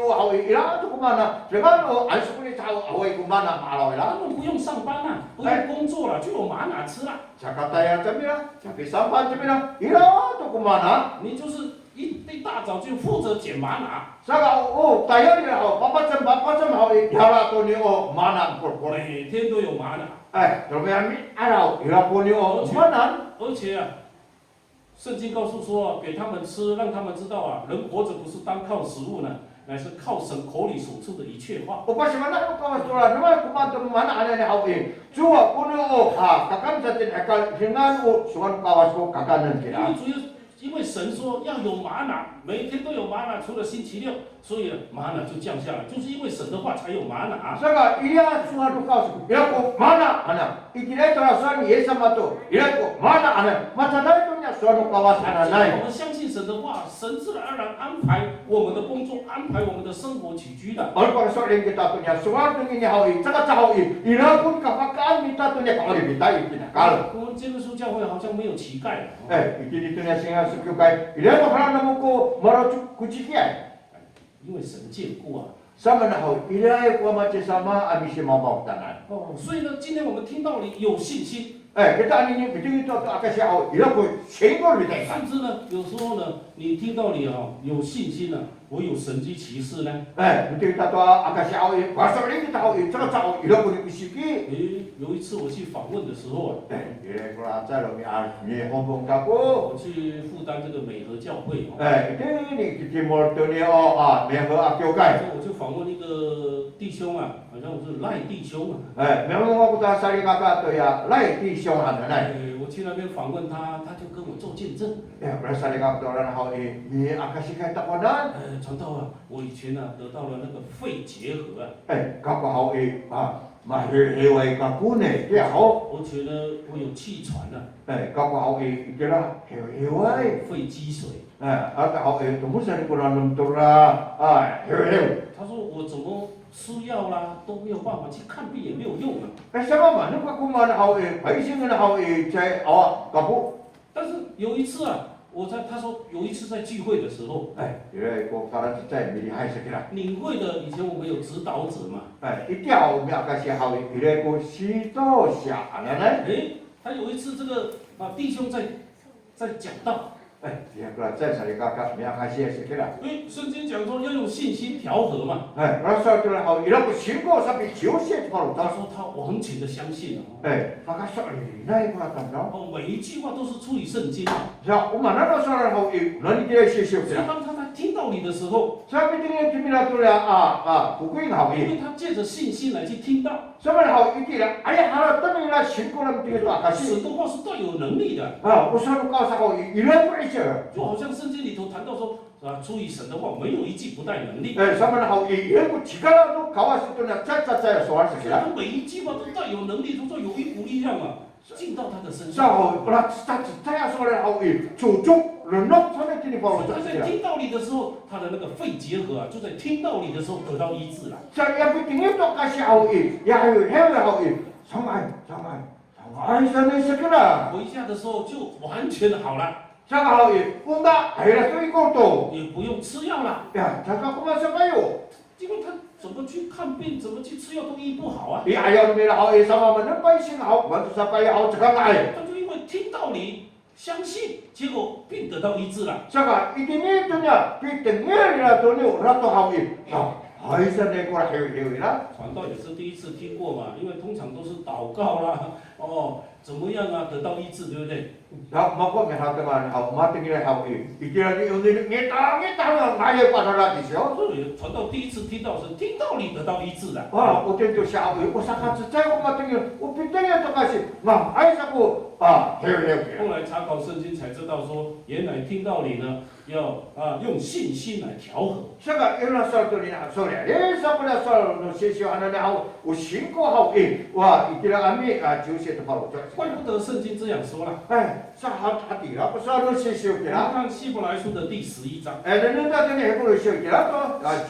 hau ila tu kumana, jangan asyik ni tahu awai kumana malau 他 ila. 们不用上班了，不用工作了，就有玛拿吃了。 Cakap tayar kami lah, tapi sampan kami lah, ila tu kumana. 你就是一大早就负责捡玛拿。 Saka tayar ni bapa cem hau ila tu ni mana pur. 每天都有玛拿。 Turmian ni ada ila pun ni mana. 而且圣经告诉说，给他们吃，让他们知道人活着不是单靠食物呢，乃是靠神口里所出的一切话。 Upas mana ko kawas tura, naman kumanto mana ana ni hau in. Jua puno kakan sa tin akal hingan sungan kawas ko kakanan 因 kira. 为神说要有玛瑙，每天都有玛瑙，除了星期六，所以呢，玛瑙就降下来，就是因为神的话才有玛瑙。 Saka iya Tuhan kau ila ko mana ana ikilai to asan Yesus mato ila ko mana ana mata dai to nya suanu kawasan 我 nai 们相信神的话，神自然而然安排我们的工作，安排我们的生活起居的。 Ol pa so rin kita to nya suanu ni hawi saka sa hawi ila ko kapakaan kita to nya kali bitai kinakal 我们基督教教会好像没有乞丐了。 ikili to nya singa sukyukai ila ko hana mo ko maro kuchikiai 因为神见过啊。 sama na hawi ila ko mace sama amisi mabau tanan 哦，所以呢，今天我们听道理有信心， kita ani biting ito to akasya hawi ila ko sengol bitai 甚至呢，有时候呢，你听道理啊，有信心啊，我有神迹奇事呢。 biting ito to akasya hawi basta rin kita hawi saka sa hawi ila ko ni isiki 诶，有一次我去访问的时候啊， ila ko aca lo mi ni hobong kako 我去负担这个美和教会哦， ito ni kitimor to ni o meho akyokai 我就访问一个弟兄啊，好像是赖弟兄啊， memang ako ta sari kaka to ya lai ti siong han nai 我去那边访问他，他就跟我做见证。 ya berasal kaka to ran hau ni akasikai ta kodan 传道啊，我以前啊得到了那个肺结核啊， kaka hau ma he wai ka kune ya hau 而且呢我有气喘啊， kaka hau kira he wai 肺积水。 aka hau tumusan ko ran tora he 他说我怎么吃药啦都没有办法，去看病也没有用啊。 sama man ko kuman hau pai sing na hau chai kapu 但是有一次啊，他说有一次在聚会的时候， ila ko karan chai mi hai sakira 领会的以前我们有指导者嘛， itiao mi akasi hau ila ko si to sha anai 他有一次这个弟兄在讲道， dia kala chai sari kaka mi akasi sakira 圣经讲说要用信心调和嘛， rasa tu hau ila ko singo sapi jiose paru 他 ta 说他完全的相信哦， kaka so nai ko ta no 每一句话都是出于圣经啊， ja umana na so hau nani dia si si 所以当他在听道理的时候， sabi tingi timila tu ya kukuing hau 因为他借着信心来去听到， sama hau itila ay hara tani la singo lam tingi to akasi 神的话是带有能力的， usan ka sa hau ila ko ise 就好像圣经里头谈到说出于神的话，没有一句不带能力。 sama hau ila ko chikara to kawas tu na cha cha cha so 所以 sakira 他每一句话都带有能力，都说有一股力量啊，进到他的身 sa 上。 hau ora cha cha ya so hau cucuk renok sana tini 所 paru 以他 ta 在 sakira 听道理的时候，他的那个肺结核啊，就在听道理的时候得到医治了。 sa ya bitingi to kasi hau ya hewe hau samai sana sakira 回家的时候就完全好了， sa hau unda ayra to iko to 也不用吃药了， ya taka kuma sa kayo 因为他怎么去看病，怎么去吃药都医不好啊。 i ayaw nila hau sama man pai sing hau bantu sa pai hau chaka ngai 他就因为听道理，相信，结果病得到医治了。 saka itini to nya pitengel ila to ni rato hau ai sa ne ko hewe la 传道也是第一次听过嘛，因为通常都是祷告啦，怎么样啊，得到医治，对不对？ ya mako me hau teman hau matingil hau ikira ni undi ngita ngai pa ra di sio 所以传道第一次听到是听道理得到医治的。 utin to siya hau usaka tsai ko matingil upitengel to kasi ai sa ko hewe 后来查考圣经才知道说，原来听道理呢，要用信心来调和。 saka ila sa to ni so le sa pula so no sisio ana ne hau usinko hau wa ikira ami jiuse to paru 怪不得圣经这样说了。 sa hati la pa sa no sisio 我们 kira 看希伯来书的第11章， nene ta ne he ko sio kira to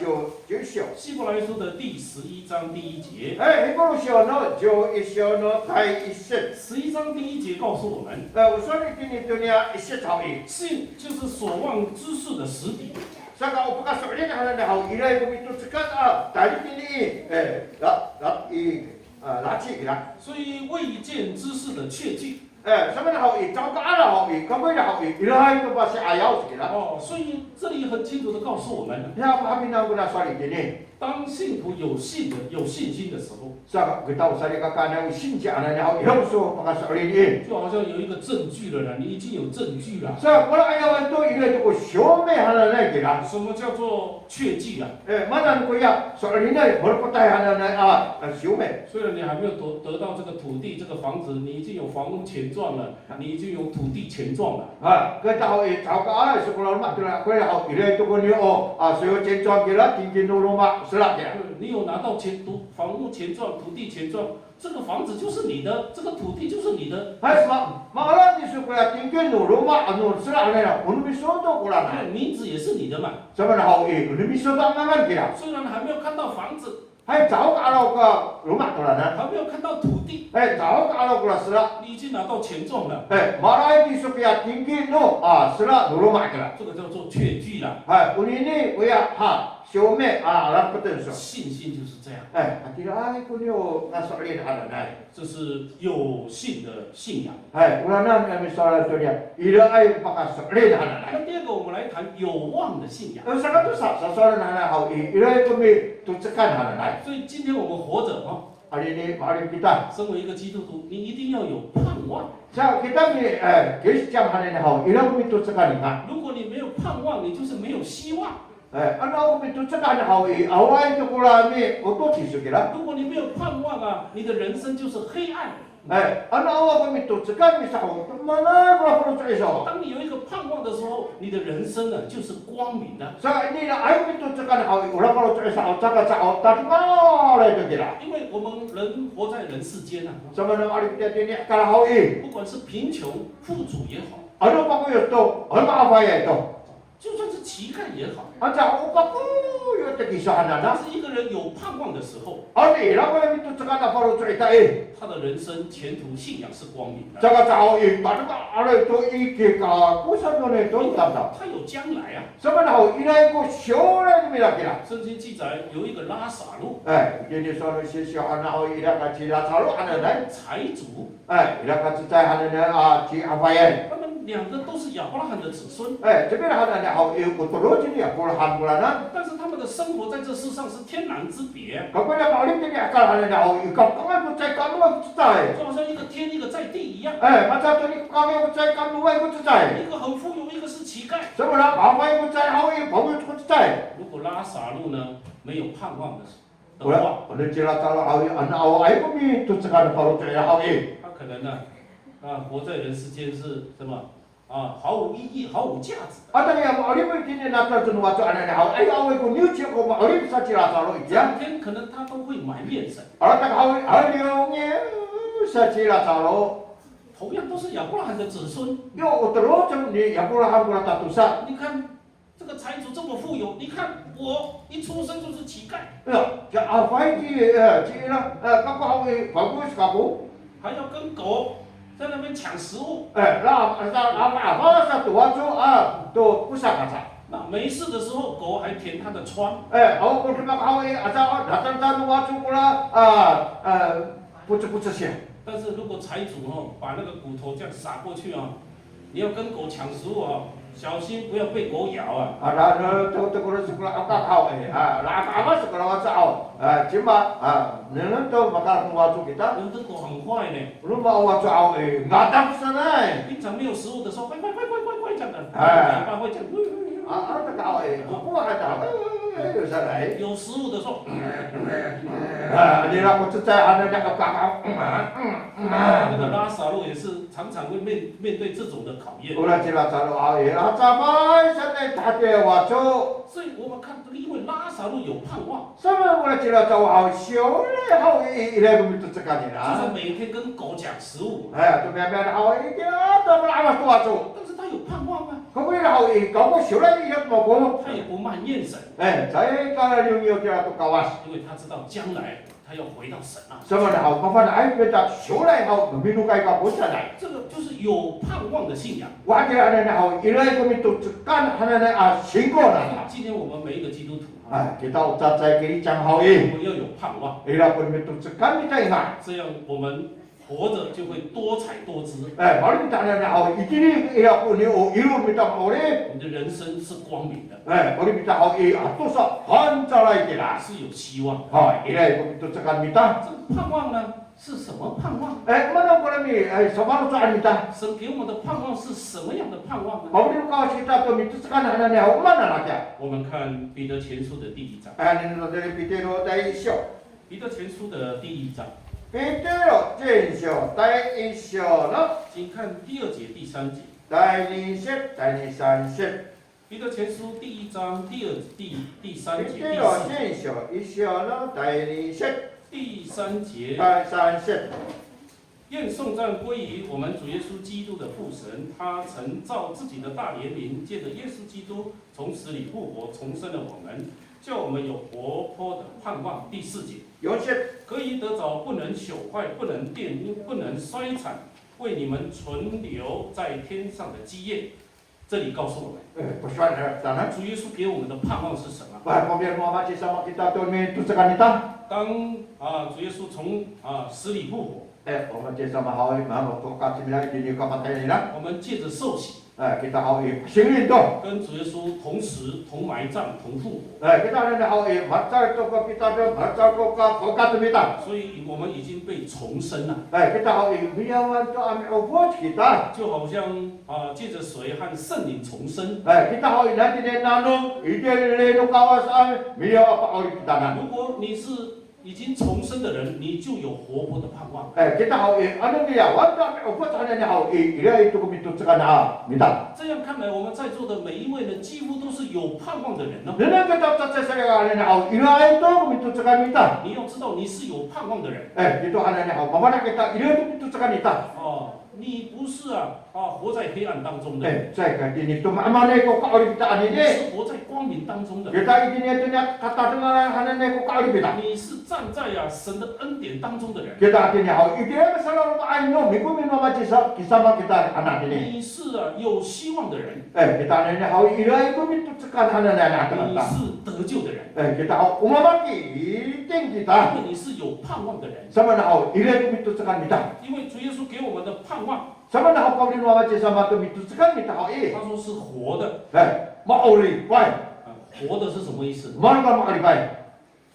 jo sio 希伯来书的第11章第1节， he ko sio no jo isio no dai iset 11章第1节告诉我们， usoni kini dunia iset hau 信就是所望之事的实底， saka upaka so le kana ne hau ilai ko mitu tsukan dari kini la chi kira 所以未见之事的确据。 sama hau chau ka ala hau ka mo ila hau ilai to pa si ayau kira 所以这里很清楚的告诉我们， ya pa bina ko na sari kini 当信徒有信心的时候， saka kita usari ka kana usin ja ana ne hau ilai so pa so le ni 就好像有一个证据了啦，你已经有证据了。 sa wala ayawan to ilai to ko shome hana na kira 什么叫做确据啊？ mana ko ya so le ni bol ko tai hana na shome 虽然你还没有得到这个土地、这个房子，你已经有房屋、田钱赚了，你已经有土地钱赚了。 cái tàu ấy tàu cá là sekolah rumah tu lah, kau hau ilai tu kau ni所有钱赚给了，听见路rumah selak dia. 你有拿到房屋钱赚、土地钱赚，这个房子就是你的，这个土地就是你的。Hai malah di sekolah tinggi nu rumah anu selak ni lah, unu bisu tu kau lah. 名字也是你的嘛。 Sama dah hau unu bisu tu aman kira. 虽然还没有看到房子， Hai jauh kalau ke rumah tu lah nah. 还没有看到土地， Jauh kalau ke selak. 你已经拿到钱赚了， Malah di sekolah tinggi nu selak nu rumah kira. 这个叫做确据了。 Hai unu ni wia xiu mei orang betul so. 信心就是这样， Tidak ai kau ni ngasok leh ada nai. 这是有信的信仰。 Hai ulanan kami soal tu dia. Ila ai pakai sok leh ada nai. 那第二个，我们来谈有望的信仰。 Sangat tu soal nana hau ila kami tu cekan ada nai. 所以今天我们活着啊， Hari ni mari kita. 身为一个基督徒，你一定要有盼望。 Sa kita ni Kristian hari ni hau ila kami tu cekan ingat. 如果你没有盼望，你就是没有希望。 Ano kami tu cekan hau awal tu kula ni otot isu kira. 如果你没有盼望啊，你的人生就是黑暗。 Ano awal kami tu cekan misal mana berapa tu isu. 当你有一个盼望的时候，你的人生呢就是光明的。 Sa ini lah ayo kami tu cekan hau ulah kalau tu isu cakap cakap tadi mana itu kira. 因为我们人活在人世间啊， Sama nama hari kita ni kalau hau 不管是贫穷、富足也好， ano pa ko itu, ano apa ya itu? 就算是乞丐也好， Anja upa ko yung tegisahan 但 na. 是一个人有盼望的时候， Ano ila ko yung ito cekan na paro cerita 他的人生前途信仰是光明的， Saka tao paano ka ano ito ikika kusan mo nito tanda. 他有将来啊。 Sama na ho inay ko sure ni mila kira. 圣经记载有一个拉撒路， Jadi sono sisihan na ho ila ka sila salo ano na. 财主， Ila ka tsay ano na si abayan. 他们两个都是亚伯拉罕的子孙， Sabi na hana na ho iyo kuturo sini pulahan bulanan. 但是他们的生活在这世上是天壤之别， Kapag na kaulit ni akal hana na ho ikaw kung ko tsay kanuwa ko tsay. 就好像一个天一个在地一样， Macam tu ni kami ko tsay kanuwa ko tsay. 一个很富有，一个是乞丐。 Sama na babay ko tsay ho iyo bago ko tsay. 如果拉撒路呢没有盼望的话， Wala, ano sila talo ho iyo ano ay ko mi tutsakan paro tsay ho iyo. 他可能呢活在人世间是什么毫无意义、毫无价值的。 Ada yang mau lihat ini nakal tu nuwatu anak ni hau, ay awal ko new chick ko mau lihat sa cila salo 这 iya. 两天可能他都会埋怨神， Orang tak hau hau ni sa cila salo. 同样都是亚伯拉罕的子孙。 Yo utero jam ni ya pula ham pula tatusa. 你看这个财主这么富有，你看我一出生就是乞丐， Ya, ya apa ini cila kamu hau bagus kamu. 还要跟狗在那边抢食物。 Lah apa sa tuwatu tu pusat kata. 那没事的时候，狗还舔他的疮。 Aku ko terima hau asa datang ta nuwatu pula pucuk-pucuk sia. 但是如果财主把那个骨头这样撒过去你要跟狗抢食物小心不要被狗咬啊。 Ada tu kurang sekolah apa kau lah apa sekolah wacau. Cuma nenek tu bakal wacau kita. 有的狗很坏呢， Belum mau wacau ngadap sana. 平常没有食物的时候，快快快快快快这样的，哎嘴巴会这样。 Ada kau aku ada. Sana. 有食物的时候， Dia aku cerita ada nak kau. 那个拉撒路也是常常会面对这种的考验。 Ulah cila selalu lah cabai sana tak wacau. 所以我们看这个，因为拉撒路有盼望， Sama ulah cila tahu siul hau ilai begitu sekali 就 lah. 是每天跟狗抢食物， Tu biar hau dia tak berapa tu wacau. 但是他有盼望啊， Kau boleh hau kau siul lagi dia mau kau. 他也不埋怨神， Saya kalau yung kira tu kawas. 因为他知道将来他要回到神那。 Sama dah hau kapan ai kita siul lagi hau minum kai kau pun sana. 这个就是有盼望的信仰。 Wajib ada nak hau ilai kau itu tekan hana nak singko dah. 今天我们每一个基督徒， Kita ucap saya kiri cang hau 我们要有盼望， ilai pun itu tekan kita ingat. 这样我们活着就会多彩多姿， Baru kita ada nak hau ini ilai pun ni ilu kita boleh. 你的人生是光明的， Baru kita hau atau sa hancalai kita. 是有希望的。 Ilai pun itu tekan kita. 这个盼望呢是什么盼望？ Mana boleh ni sama ucap kita. 神给我们的盼望是什么样的盼望呢？ Baru kau kita tu itu tekan hana ni hau mana lagi? 我们看彼得前书的第1章， Ini dari pitero dari show. 彼得前书的第1章，彼得咯正常第一小咯，请看第2节、第3节。第2节、第3节。彼得前书第1章第3节、第彼得咯4节。正常一小咯，第2节、第3节，第3节。愿颂赞归于我们主耶稣基督的父神，他曾照自己的大怜悯，借着耶稣基督从死里复活，重生了我们，叫我们有活泼的盼望。第4节，有些可以得着不能朽坏、不能玷污、不能衰残，为你们存留在天上的基业。这里告诉我们，不算了，当然。主耶稣给我们的盼望是什么？ Kemudian Muhammad sama kita tu ni tu sekan kita. 当主耶稣从死里复活， Muhammad sama hawi Muhammad tu kat sembilan di kapatai ni lah. 我们借着受洗， Kita hawi singin tu. 跟主耶稣同时、同埋葬、同复活。 Kita ada hawi macar tu ke kita tu macar tu ke tu kita. 所以我们已经被重生了， Kita hawi biawan tu ambil ubud kita. 就好像借着水和圣灵重生。 Kita hawi nanti dia nanu ide le nu kawasan biar apa hawi kita nan. 如果你是已经重生的人，你就有活泼的盼望。 Kita hawi anu dia wan tu ambil ubud hanya ni hawi dia itu begitu sekan kita. 这样看来，我们在座的每一位呢，几乎都是有盼望的人呢。 Dengan kita tak saya ni hawi dia itu begitu sekan kita. 你要知道，你是有盼望的人。 Itu hanya ni hawi. Mana kita dia begitu sekan kita. 你不是活在黑暗当中的， Saya kata ini tu mana kau kau kita 你 ni. 是活在光明当中的。 Kita ini tu ni kata dengan hanya ni kau kau kita. 你是站在神的恩典当中的人。 Kita ini hawi dia selalu aino minggu minggu macam kisah kita anak ini. 你是有希望的人， Kita ini hawi ilai itu begitu sekan hanya ni anak 你 kita. 是得救的人， Kita hawi umat ini 因 kita 为你是有盼望的人。 sama hawi ilai itu begitu sekan kita. 因为主耶稣给我们的盼望， Sama hawi kau ni macam sama tu begitu sekan kita hawi. 他说是活的。 Mau uli pai. 活的是什么意思？ Mana mau uli pai.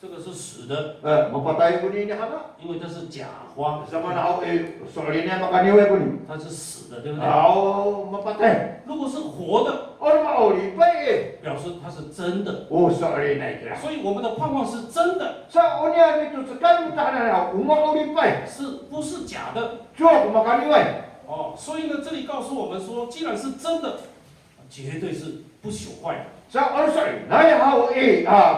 这个是死的， Mapatai pun ini hana. 因为它是假花， Sama hawi soal ini makan niwe pun. 它是死的，对不对？ Au mapatai. 如果是活的， Orang mau uli pai. 表示它是真的。 Oh soal ini kira. 所以我们的盼望是真的， Sa unia itu sekan kita hana umma uli pai. 是不是假的？ Cuba makan niwe. 所以呢，这里告诉我们说，既然是真的，绝对是不朽坏的。 Sa orang sorry. Naya hau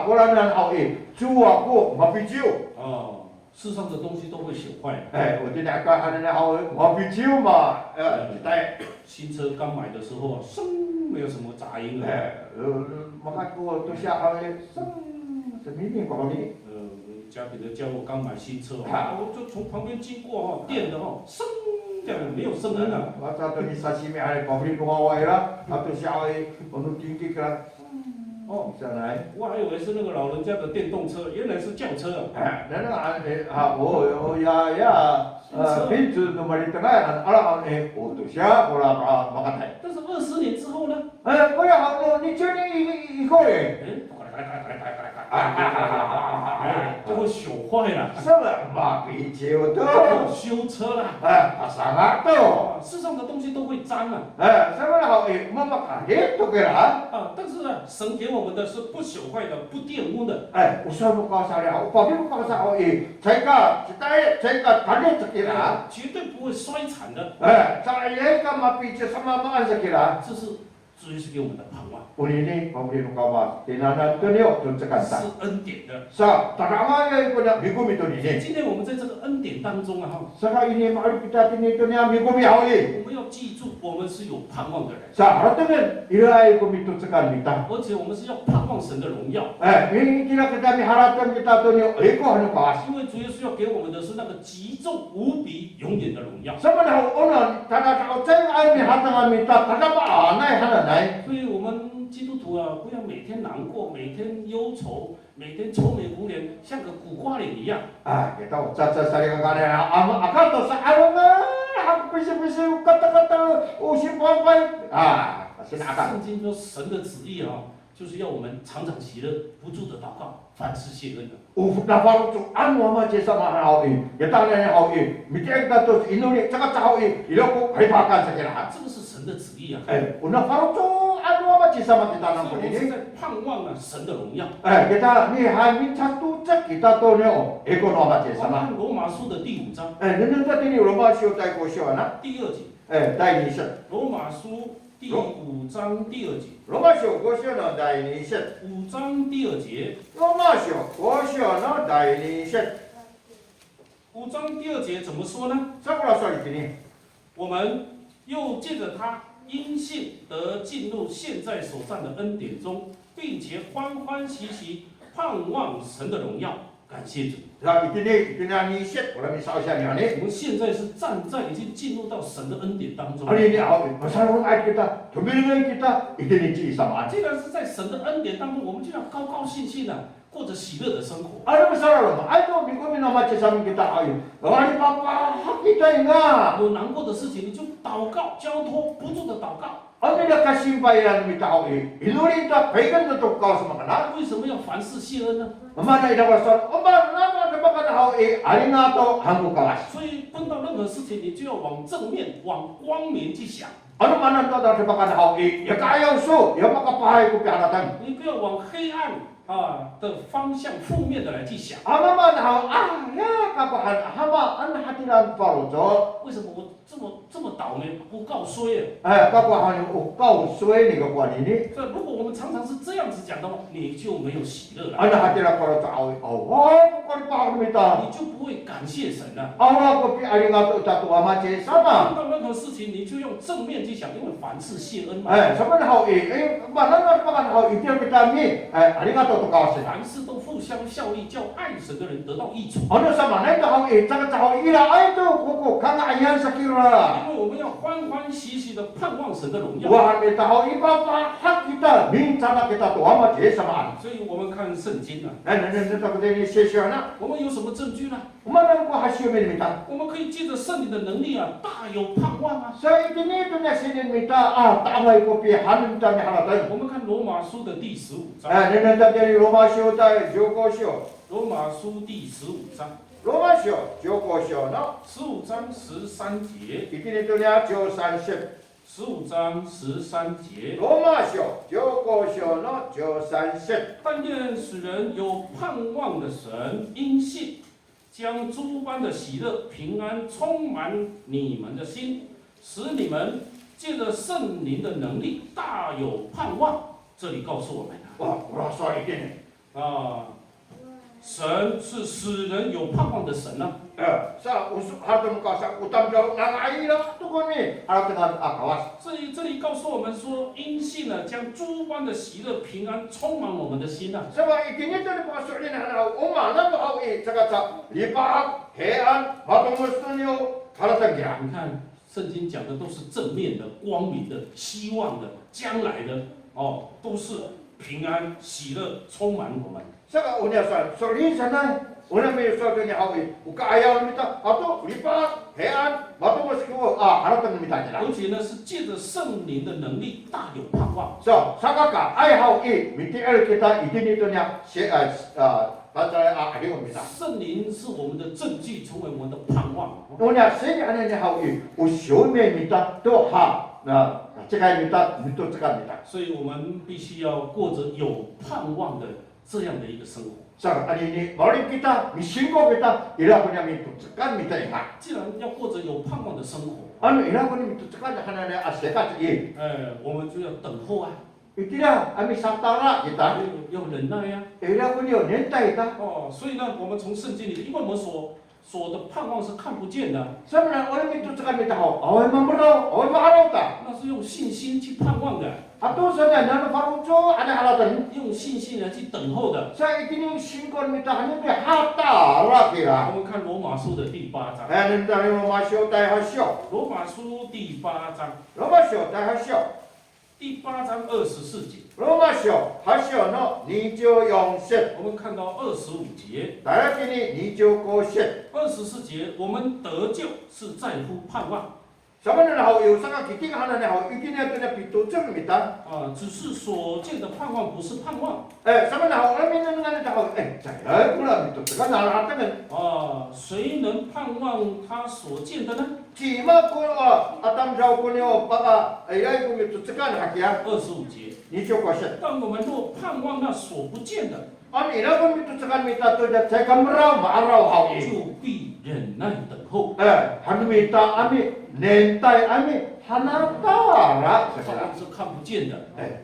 Quran hau Cuba ko mapijiu. 世上的东西都会朽坏。 我今天看hana hau mapijiu ma. Kita 新车刚买的时候声没有什么杂音了。 maka ko tu sia hau semini kau ni. 家里的家我刚买新车，我就从旁边经过电的声这样没有声音了。 Masa tu ni sashimi hari pabrik ko awai lah. Atau sia hau unu tinggi kira. bisa naik. 我还以为是那个老人家的电动车，原来是轿车啊。 Dan pintu tu mari tengah ala tu sia bola makatai. 但是20年之后呢？ Kau yang hau ni cuni iko ni. 就会朽坏了， Sama mapijiu tu. 要修车啦。 Sangat tu. 世上的东西都会脏啊。 Sama hau memakan itu kira. 但是呢，神给我们的是不朽坏的、不玷污的。 Usah buka saya hau pabrik buka saya hau saya tadi sekira. 绝对不会衰残的。 Saya kan mapijiu sama makan sekira. 这是主耶稣给我们的盼望， Ini pabrik buka mas. Tinana tu ni tu sekanta. 是恩典的。 Sa tarama ko na migumi to ni. 今天我们在这个恩典当中Saka ini malu kita tini to ni migumi hauli. 我们要记住，我们是有盼望的人， Sa haratangan ilai ko mito sekan kita. 而且我们是要盼望神的荣耀。 Ini kira kita mi haratan kita to ni eko hanu kawas. 因为主耶稣要给我们的是那个极重无比、永远的荣耀。 Sama na ona tada ta otai ai mi hatangan mita tada ba anai hana nai. 所以我们基督徒不要每天难过，每天忧愁，每天愁眉苦脸，像个苦瓜脸一样。 Kita ucaca sari kagane akato sa alunga. Pisi kata-kata usin pai. Sin akan. 圣经说神的旨意就是要我们常常喜乐，不住的祷告，凡事谢恩的。 Na faru tu anu ama je sama hau ya ta ne hau mitiak ta tu inuri cakap hau iloko haipakan sekira. 这个是神的旨意啊。 Una faru tu anu ama je sama kita 所 nang 以我们 ini. 是在盼望呢神的荣耀。 Kita ni minta tutak kita tu ni eko no ba 我们 sama. 看罗马书的第5章 Nung ta tini Roma sio tai ko sio na. 第2节， Dai ni set. 罗马书第5章第2节， Roma sio ko sio no dai ni set. 5章第2节， Roma sio ko sio no dai ni set. 5章第2节怎么说呢？ Sakura sio ini. 我们又借着他因信得进入现在所占的恩典中，并且欢欢喜喜盼望神的荣耀。感谢主， Lah ini ni set orang mi sao sia ni 我 ani. 们现在是站在已经进入到神的恩典当中。 Ani ni au pasal orang ai kita, tumbilingan kita ini ji sama. 既然是在神的恩典当中，我们就要高高兴兴的过着喜乐的生活。 Ada masalah lama. Ai tu minggu ni nama cesam kita ayu. Orang papa kita ingat. 有难过的事情，你就祷告、交托，不住的祷告。 Ano na kasimpayan mi tao Inurin ta pegan na to ka sama kana. 为什么要凡事谢恩呢？ Mama na ina wasal. Oma nama na baka na hao arigato hangu kawas. 所以碰到任何事情，你就要往正面、往光明去想， Ano man ang to da baka na hao ya kayaw so ya makapahay ko piharatan. 你不要往黑暗的方向、负面的来去想。 Ama man hao ya kapahan hama an hatiran parojo. 为什么我这么倒霉，不告衰耶？ Kapahan yung ukaw suwe ni kapuan ini. 这如果我们常常是这样子讲的话，你就没有喜乐了， Ano hatiran parojo awi. Oh, ko pa ako mita. 你就不会感谢神了。 Awa ko pi arigato ta to ama che sama. 碰到任何事情，你就用正面去想，因为凡事谢恩嘛。 Sama na hao mana na baka na hao itil kita mi arigato to kawas. 凡事都互相效力，叫爱神的人得到益处。 Ano sama na ito hao tsaka hao ila ay to kuko kanga ayan sa kira. 因为我们要欢欢喜喜的盼望神的荣耀。 Wahan kita hao ibaba hak kita minta na kita to ama che sama. 所以我们看圣经啊， Nito ko din session na. 我们有什么证据呢？ Umanang ko hasyo min mita. 我们可以借着圣灵的能力啊，大有盼望啊。 Sa itinito niya sinin mita tamay ko pi hanin ta mi halatan. 我们看罗马书的第15章， Nito din Roma syo ta joko syo. 罗马书第15章， Roma syo joko syo no. 15章13节， Itinito niya jo sanship. 15章13节。 Roma syo joko syo no jo sanship. 但愿使人有盼望的神，因信将诸般的喜乐、平安充满你们的心，使你们借着圣灵的能力大有盼望。这里告诉我们 Wah, rasa itin. 神是使人有盼望的神呢、 Sa usuk hatum ka sa utam jauh nangai lah tu ko ni. Harap dengan kawas. 这里告诉我们说，因信呢，将诸般的喜乐、平安充满我们的心啊。 Sebab itinnya tu dipasok ni nak umma na ba au cakap lipat hean batung mustunyo haratan dia. 你看，圣经讲的都是正面的、光明的、希望的、将来的哦，都是平安、喜乐充满我们。 Saka unya sa sorry sana. Una may sa tu ni au uka ayaw mita atau lipat hean batung mustunyo haratan mita dia. 而且呢，是借着圣灵的能力，大有盼望。 So saka ay hau miti kita itin itu nya baca ada mita. 圣灵是我们的证据，成为我们的盼望。 Unya sini ane ni hau usyume mita tu ha na cekai mita itu cekai mita. 所以我们必须要过着有盼望的这样的一个生活。 Sa ani ni mari kita misingko kita ila punya mitu cekan mita ingat. 既然要过着有盼望的生活， Anu ila punya mitu cekan hana na asekat ye. 我们就要等候啊， Itilah ami satara kita. 要忍耐啊。 Ila punya nentai kita. 所以呢，我们从圣经里，因为我们所的盼望是看不见的， Sebenarnya orang mitu cekan mita hau. Awai mamro, awai maharau ta. 那是用信心去盼望的， Atau sebenarnya nanu farujo ada halatan. 用信心来去等候的。 Sa itini singkon mita hanya dia hata lah kira. 我们看罗马书的第8章， Nentang masyo tai hasyo. 罗马书第8章， Masyo tai hasyo. 第8章24节， Masyo hasyo no nijo yongset. 我们看到25节、 Darah kini nijo koset. 24节，我们得救是在乎盼望， Samanang hao saka kiting hanan hao ikinnya tu na pitutung mita. 只是所见的盼望不是盼望。Samanang hao lamin na ngana hao saya pula pitutung na hatangan. 谁能盼望他所见的呢？ Cima ko atam jauh ko niyo baka ayay ko pitutung hakia. 25节， Ni jo question. 但我们若盼望那所不见的， Ani na ko pitutung mita tu ja saya kamera marau hao 就必忍耐等候。 han mita ami nentai ami hanatara. 盼望是看不见的，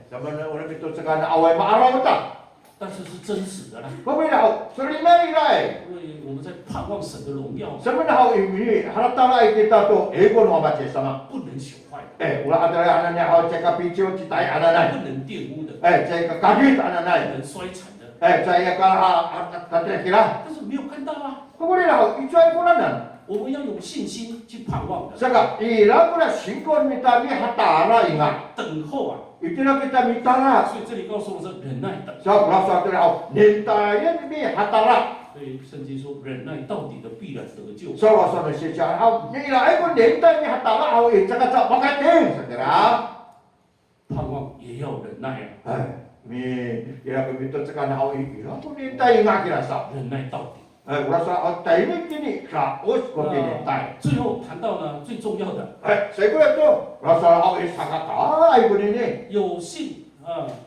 Samanang orang pitutung away marau ta. 但是是真实的啦。 Ko bila selimai lai. 因为我们在盼望神的荣耀， Samanang hao ini hanatara kita tu ego no baca sama. 不能朽坏， Ulah ada anaknya hao cakap picu citai anak. 不能玷污的， Cakap kagit 不 anak. 能衰残的。 Saya kalau kata kira. 但是没有看到啊， Ko boleh hao icuai kunanan. 我们要有信心去盼望的， Saka ila pula singkon mita mi hatara ingat. 等候啊。 Itulah kita mitara. 所以这里告诉我说，忍耐等。 So berasa tu hao nentayan mi hatara. 所以圣经说，忍耐到底的必然得救。 So rasa ni sejak hao ila ai pun nentai mi hatara hao cakap cakap makating segera. 盼望也要忍耐啊， Mi ila ko mito cakap hao ila pun nentai ingat kira sa. 忍耐到底。 Berasa hao tai ni kini kraus ko nentai. 最后谈到呢，最重要的 Saya kira tu rasa hao sangat ai pun ini. 有信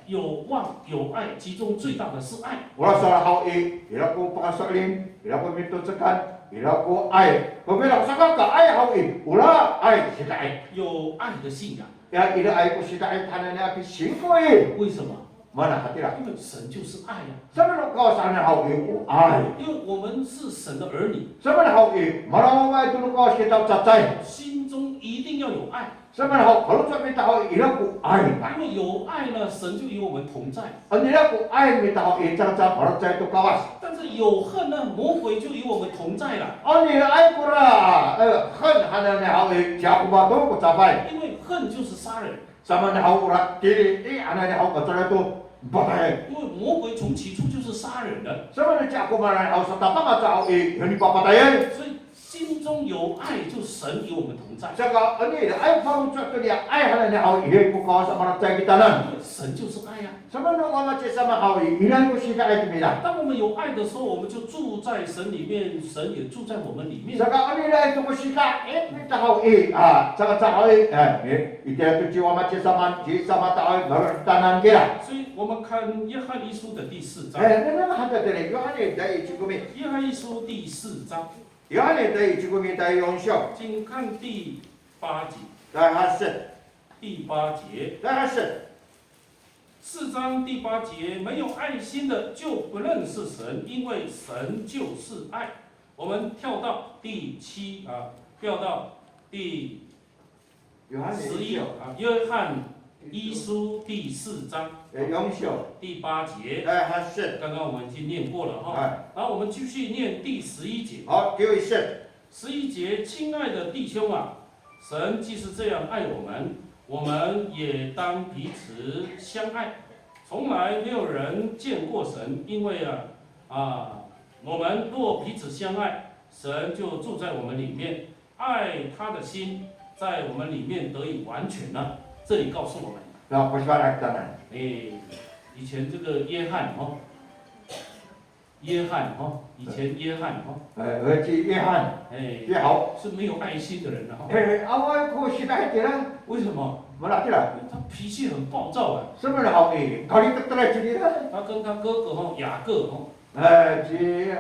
有望有爱，其中最大的是爱。 Rasa hao ila ko pakasalin, ila ko mito cakap, ila ko ai. Pabila saka ka ai hao ula ai sita ai. 有爱的信仰， Ya ila ai ko sita ai tanane api singko 为什么？ Mana hati lah. 因为神就是爱呀、 Sama lo kau sana hao ai. 因为我们是神的儿女， Sama hao marawa itu lo kau kita cacai. 心中一定要有爱， Sama hao kalau cak minta hao ila ko ai. 因为有爱呢，神就与我们同在。 Ila ko ai minta hao cak baru cak itu kawas. 但是有恨呢，魔鬼就与我们同在了， Ani ai kura kan hanane hao jago bato ko capai. 因为恨就是杀人， Sama hao urat kiri hanane hao betul itu batai. 因为魔鬼从起初就是杀人的， Sama jago mana hao setapa macam hao yang papatayan. 所以心中有爱，就神与我们同在。 Saka ani ai baru cak tu dia ai hanane hao ko kawas mana cak kita nan. 因为神就是爱呀、 Sama no mama cak sama hao ina ko sita ai kimila. 当我们有爱的时候，我们就住在神里面，神也住在我们里面。 Saka ani lah itu ko sita minta hao saka cak hao ita tu jiwa macam sama tahu bertanan kira. 所以我们看约翰一书的第4章， Nana hata tadi Yohane dai cikumi. 约翰一书第4章， Yohane dai cikumi dai yonsyo. 请看第8节， Dai hasil. 第8节， Dai hasil. 4章第8节，没有爱心的就不认识神，因为神就是爱。我们跳到第7跳到第 Yohane 11约翰一书第4章 yonsyo. 第8节， Dai hasil. 刚刚我们已经念过了哈，然后我们继续念第11节。 Hau kau iset. 11节，亲爱的弟兄啊，神既是这样爱我们，我们也当彼此相爱。从来没有人见过神，因为我们若彼此相爱，神就住在我们里面，爱他的心在我们里面得以完全了。这里告诉我们， Dah pasal tanan. 以前这个约翰以前约翰Ci Yohan. Dia hau. 是没有爱心的人了 Awal ko sita ai lah. 为什么？ Mana kira? 他脾气很暴躁啊。 Sebenarnya hau kali tertera jadi lah. 他跟他哥哥雅各Ci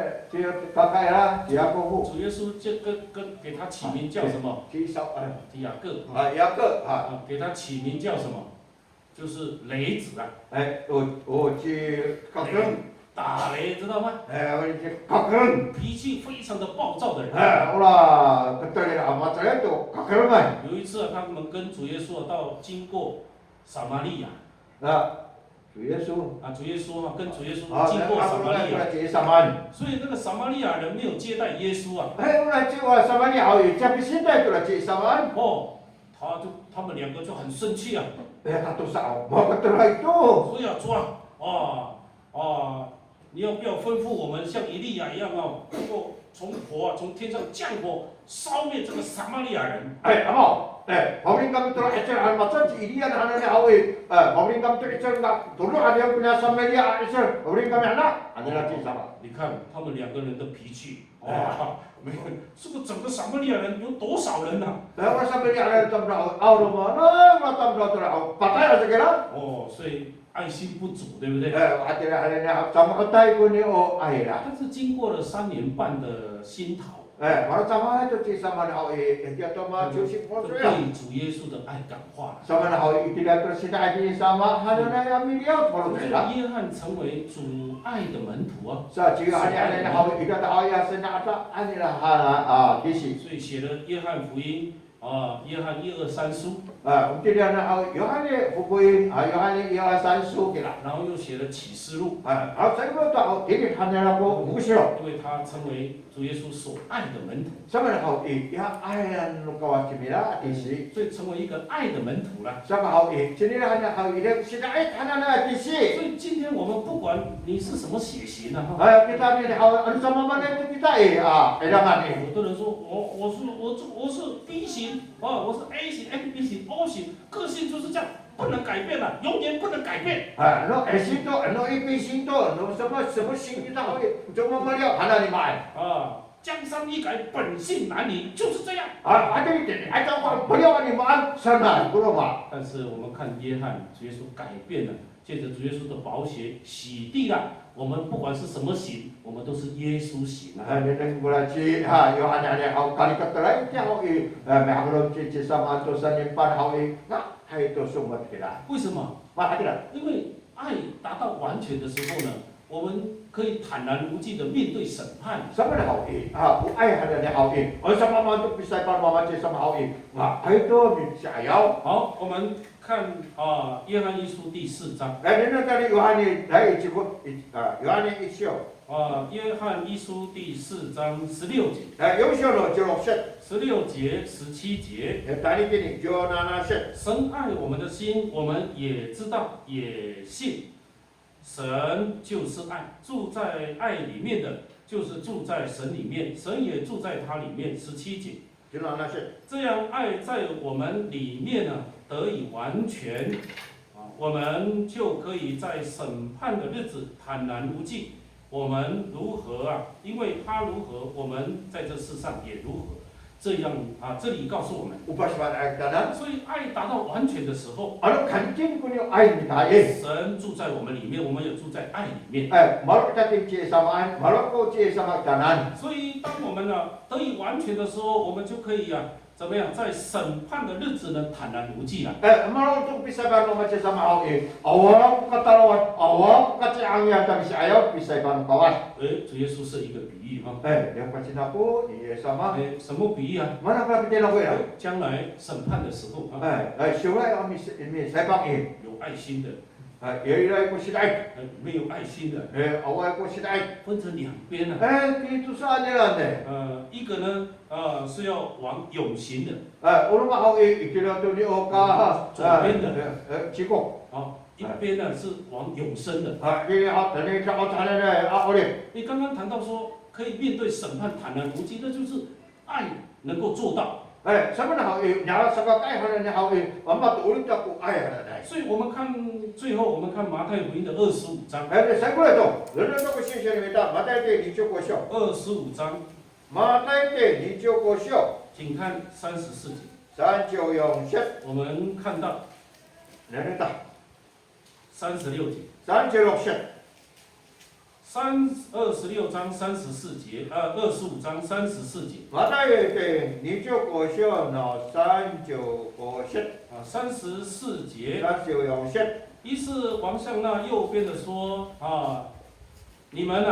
kakak lah, ci aku bu. 主耶稣就跟给他起名叫什么？ Ci sau 雅各 ya ke 给他起名叫什么？就是雷子啊， ci kakak. 打雷知道吗？ Ci kakak. 脾气非常的暴躁的人。 Ulah tertera amat saya tu kakak mai. 有一次他们跟主耶稣经过撒玛利亚 主耶稣主耶稣跟主耶稣经过撒玛利亚， ci saman. 所以那个撒玛利亚人没有接待耶稣啊。 Ulah ci saman ni hau ci pisinda tu lah ci saman. 他们两个就很生气啊， Kata sao, mau tertera itu. 所以抓你要不要吩咐我们像以利亚一样能够从天上降火烧灭这个撒玛利亚人。 amo, pamiling kami tu ecer al macam si Ilian anak ni awi, pamiling kami tu ecer nak dulu ada yang punya Samaria ecer, pamiling kami anak, anak lagi sama. 你看他们两个人的脾气，哇，没有，这个整个撒玛利亚人有多少人呐、 Orang Samaria ada tam dah, awal rumah, nah, tam dah tu dah, pakai aja kira. 哦，所以爱心不足，对不对？ Ada ni sama otai pun ni oh air lah. 但是经过了3年半的熏陶， Baru sama itu si sama nak awi, dia tu mah cuci pun 就 sudah. 被主耶稣的爱感化了。 Sama nak awi tidak tersedia di sama, hanya nak ambil dia baru 所以 sudah. 约翰成为主爱的门徒啊， Sa jika ada nak awi tidak tahu ya senak ada, anilah hal kisi. 所以写了约翰福音啊，约翰1、2、3书， Mungkin dia nak awi, Yohane bukuin, Yohane ia sansu kira. 然后又写了启示录， Saya pun tahu ini hanya aku musiro. 因为他成为主耶稣所爱的门徒， Sama nak awi, ya ayan lukawa kimila kisi. 所以成为一个爱的门徒了。 Sama awi, sini hanya awi dia sedai hanya nak kisi. 所以今天我们不管你是什么血型啊，哈， Kita ni awi sama mana itu kita edangan ni. 有的人说我是 B 型啊，我是 A 型、B 型、O 型，个性就是这样，不能改变了，永远不能改变。 No esin tu, no ipi sin tu, no semua sin kita awi, cuma melihat hana ni mai. 啊，江山易改，本性难移，就是这样。 Ada ni, ada orang beliau ni mai sana, belum mai. 但是我们看约翰，主耶稣改变了，借着主耶稣的宝血洗涤了我们，不管是什么型，我们都是耶稣型啊。 Ni nang bola ci, Yohane ada hau kali kata lain dia hau mehagrom ci sama tu sanimpan hau nak hai tu semua kita. 为什么？ Mah tidak. 因为爱达到完全的时候呢，我们可以坦然无惧的面对审判。 Sama dah hau bu ai ada ni hau sama mama tu pisai par mama ci sama hau hai tu ni sayau. 好，我们看啊，约翰一书第4章 Dan ini tadi Yohane dari cikgu Yohane isyo. 啊，约翰一书第4章16节、 Yosyo lo jerok set. 16节、17节。 Tadi kini Jonana set. 神爱我们的心，我们也知道，也信。神就是爱，住在爱里面的，就是住在神里面，神也住在他里面。17节， Jonana set. 这样爱在我们里面呢，得以完全，啊，我们就可以在审判的日子坦然无惧。我们如何啊？因为他如何，我们在这世上也如何。这样啊，这里告诉我们， Upas pada ayat kanan. 所以爱达到完全的时候， Anu kancing punya air ni taye. 神住在我们里面，我们也住在爱里面。 Malu kita tinggi samaan, malu kau cie sama kanan. 所以，当我们呢得以完全的时候，我们就可以怎么样，在审判的日子呢坦然无惧了。 Malu untuk pisai ban macam sama hau awak kata lawan, awak kata angin tapi si ayau pisai ban kawan. 主耶稣是一个比喻哈。 Yang pasti aku ni sama. 什么比喻啊？ Mana pernah kita nak buat? 将来审判的时候啊， Syurga kami saya panggil. 有爱心的， Ia aku sidai. 没有爱心的， Awak aku sidai. 分成两边啊。 Itu saja lah ni. 一个呢，是要往永刑的， Orang hau ikilah tu ni oka. Cikgu. 一边呢是往永生的。 Ini hau tadi kau tanya ni, oleh. 你刚刚谈到说，可以面对审判坦然无惧，那就是爱能够做到。 Sama nak hau nyala sama kai hau ni hau mama tu ulit aku ayah ada. 所以我们看最后，我们看马太福音的25章， Saya boleh tu. Lalu tu aku siapa ni minta mata itu dicukup syo. 25章， Mata itu dicukup syo. 请看34节， Sanjo yang set. 我们看到 Nana tak. 36节， Sanjo yang set. 26章34节，25章34节 Mata itu dicukup syo no sanjo yang set. 34节， Sanjo yang set. 一是王向那右边的说你们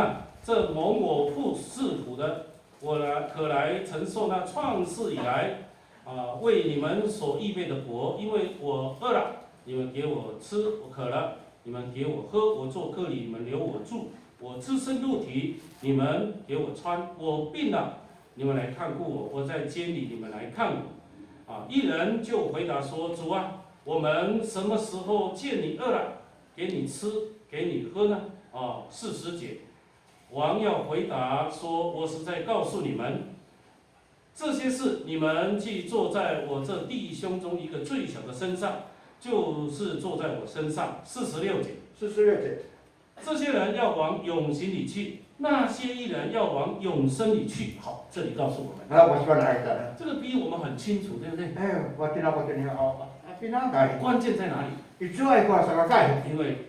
这蒙我父赐福的，我可来承受那创世以来为你们所预备的国，因为我饿了，你们给我吃；我渴了，你们给我喝；我做客旅，你们留我住；我只身露体，你们给我穿；我病了，你们来看顾我；我在监里，你们来看我。一人就回答说：主啊，我们什么时候见你饿了，给你吃，给你喝呢？40节，王要回答说：我实在告诉你们，这些事你们既坐在我这弟兄中一个最小的身上，就是坐在我身上。46节， 46节，这些人要往永刑里去，那些义人要往永生里去。好，这里告诉我们，我喜欢哪一个呢？这个比喻我们很清楚，对不对？我听你边哪个？关键在哪里？你最爱过什么改？因为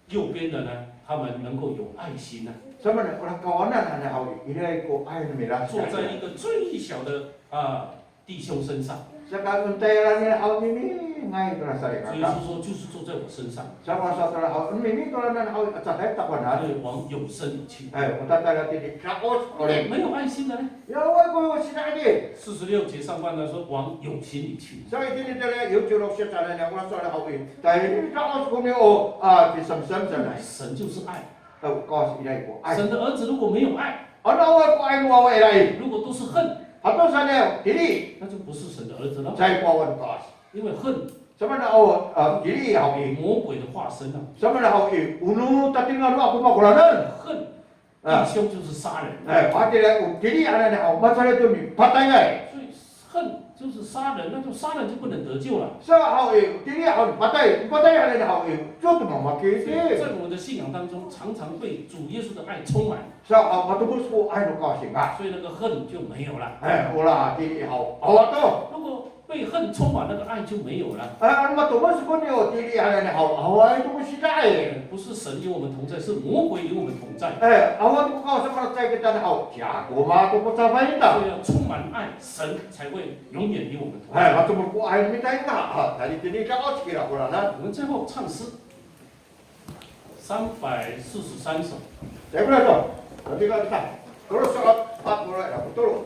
右边的呢，他们能够有爱心呢、什么呢？我高那那好，一定个爱的没啦。坐在一个最小的弟兄身上。 Sekarang tayaran ni hal ini ngai tu rasa 所以 dia. 是说，就是坐在我身上， Sama satu hal ini tu lah hal catat tak benar. 对，往永生里去。 我大家tidak kaos oleh. 没有爱心的呢Ya,我现在的。 ？46节上半段说往永心里去。 Saya ini dia有就落下来了，我说了好的，但是kaos kau ni di sem-sem sana. 神就是爱， kaos ini aku. 神的儿子如果没有爱， Ada aku ai dua ai lain. 如果都是恨， Atau sana diri 那就不是神的儿子了。 saya kawan kaos. 因为恨， Sama na diri hal ini. 魔鬼的化身啊， Sama na hal ini. Unu tatingan lu aku mau kulanan. 恨，弟兄就是杀人， pati lah diri ada ni hal masalah tu ni patah ngai. 所以恨就是杀人，那就杀人就不能得救了。 Sa hal ini diri hal patah ada ni hal ini. Jauh tu mama 所以 kisi. 在我们的信仰当中，常常被主耶稣的爱充满， Sa hal matu busku ai lu kaos ingat. 所以那个恨就没有了。 Ulah diri hal awak tu. 如果被恨充满，那个爱就没有了。 Anu matu busku ni diri ada ni hal awak itu mesti dai. 不是神与我们同在，是魔鬼与我们同在。 Awak tu kaos sama saya kita ni hal. Jago mah tu pun sampai 所 dah. 以要充满爱，神才会永远与我们同在。 Matu busku ai minta ingat. Tadi diri kaos kira kulanan. 我们最后唱诗343首。 Saya bilang tu. Tapi kita terus soal 4 mulai dah betul.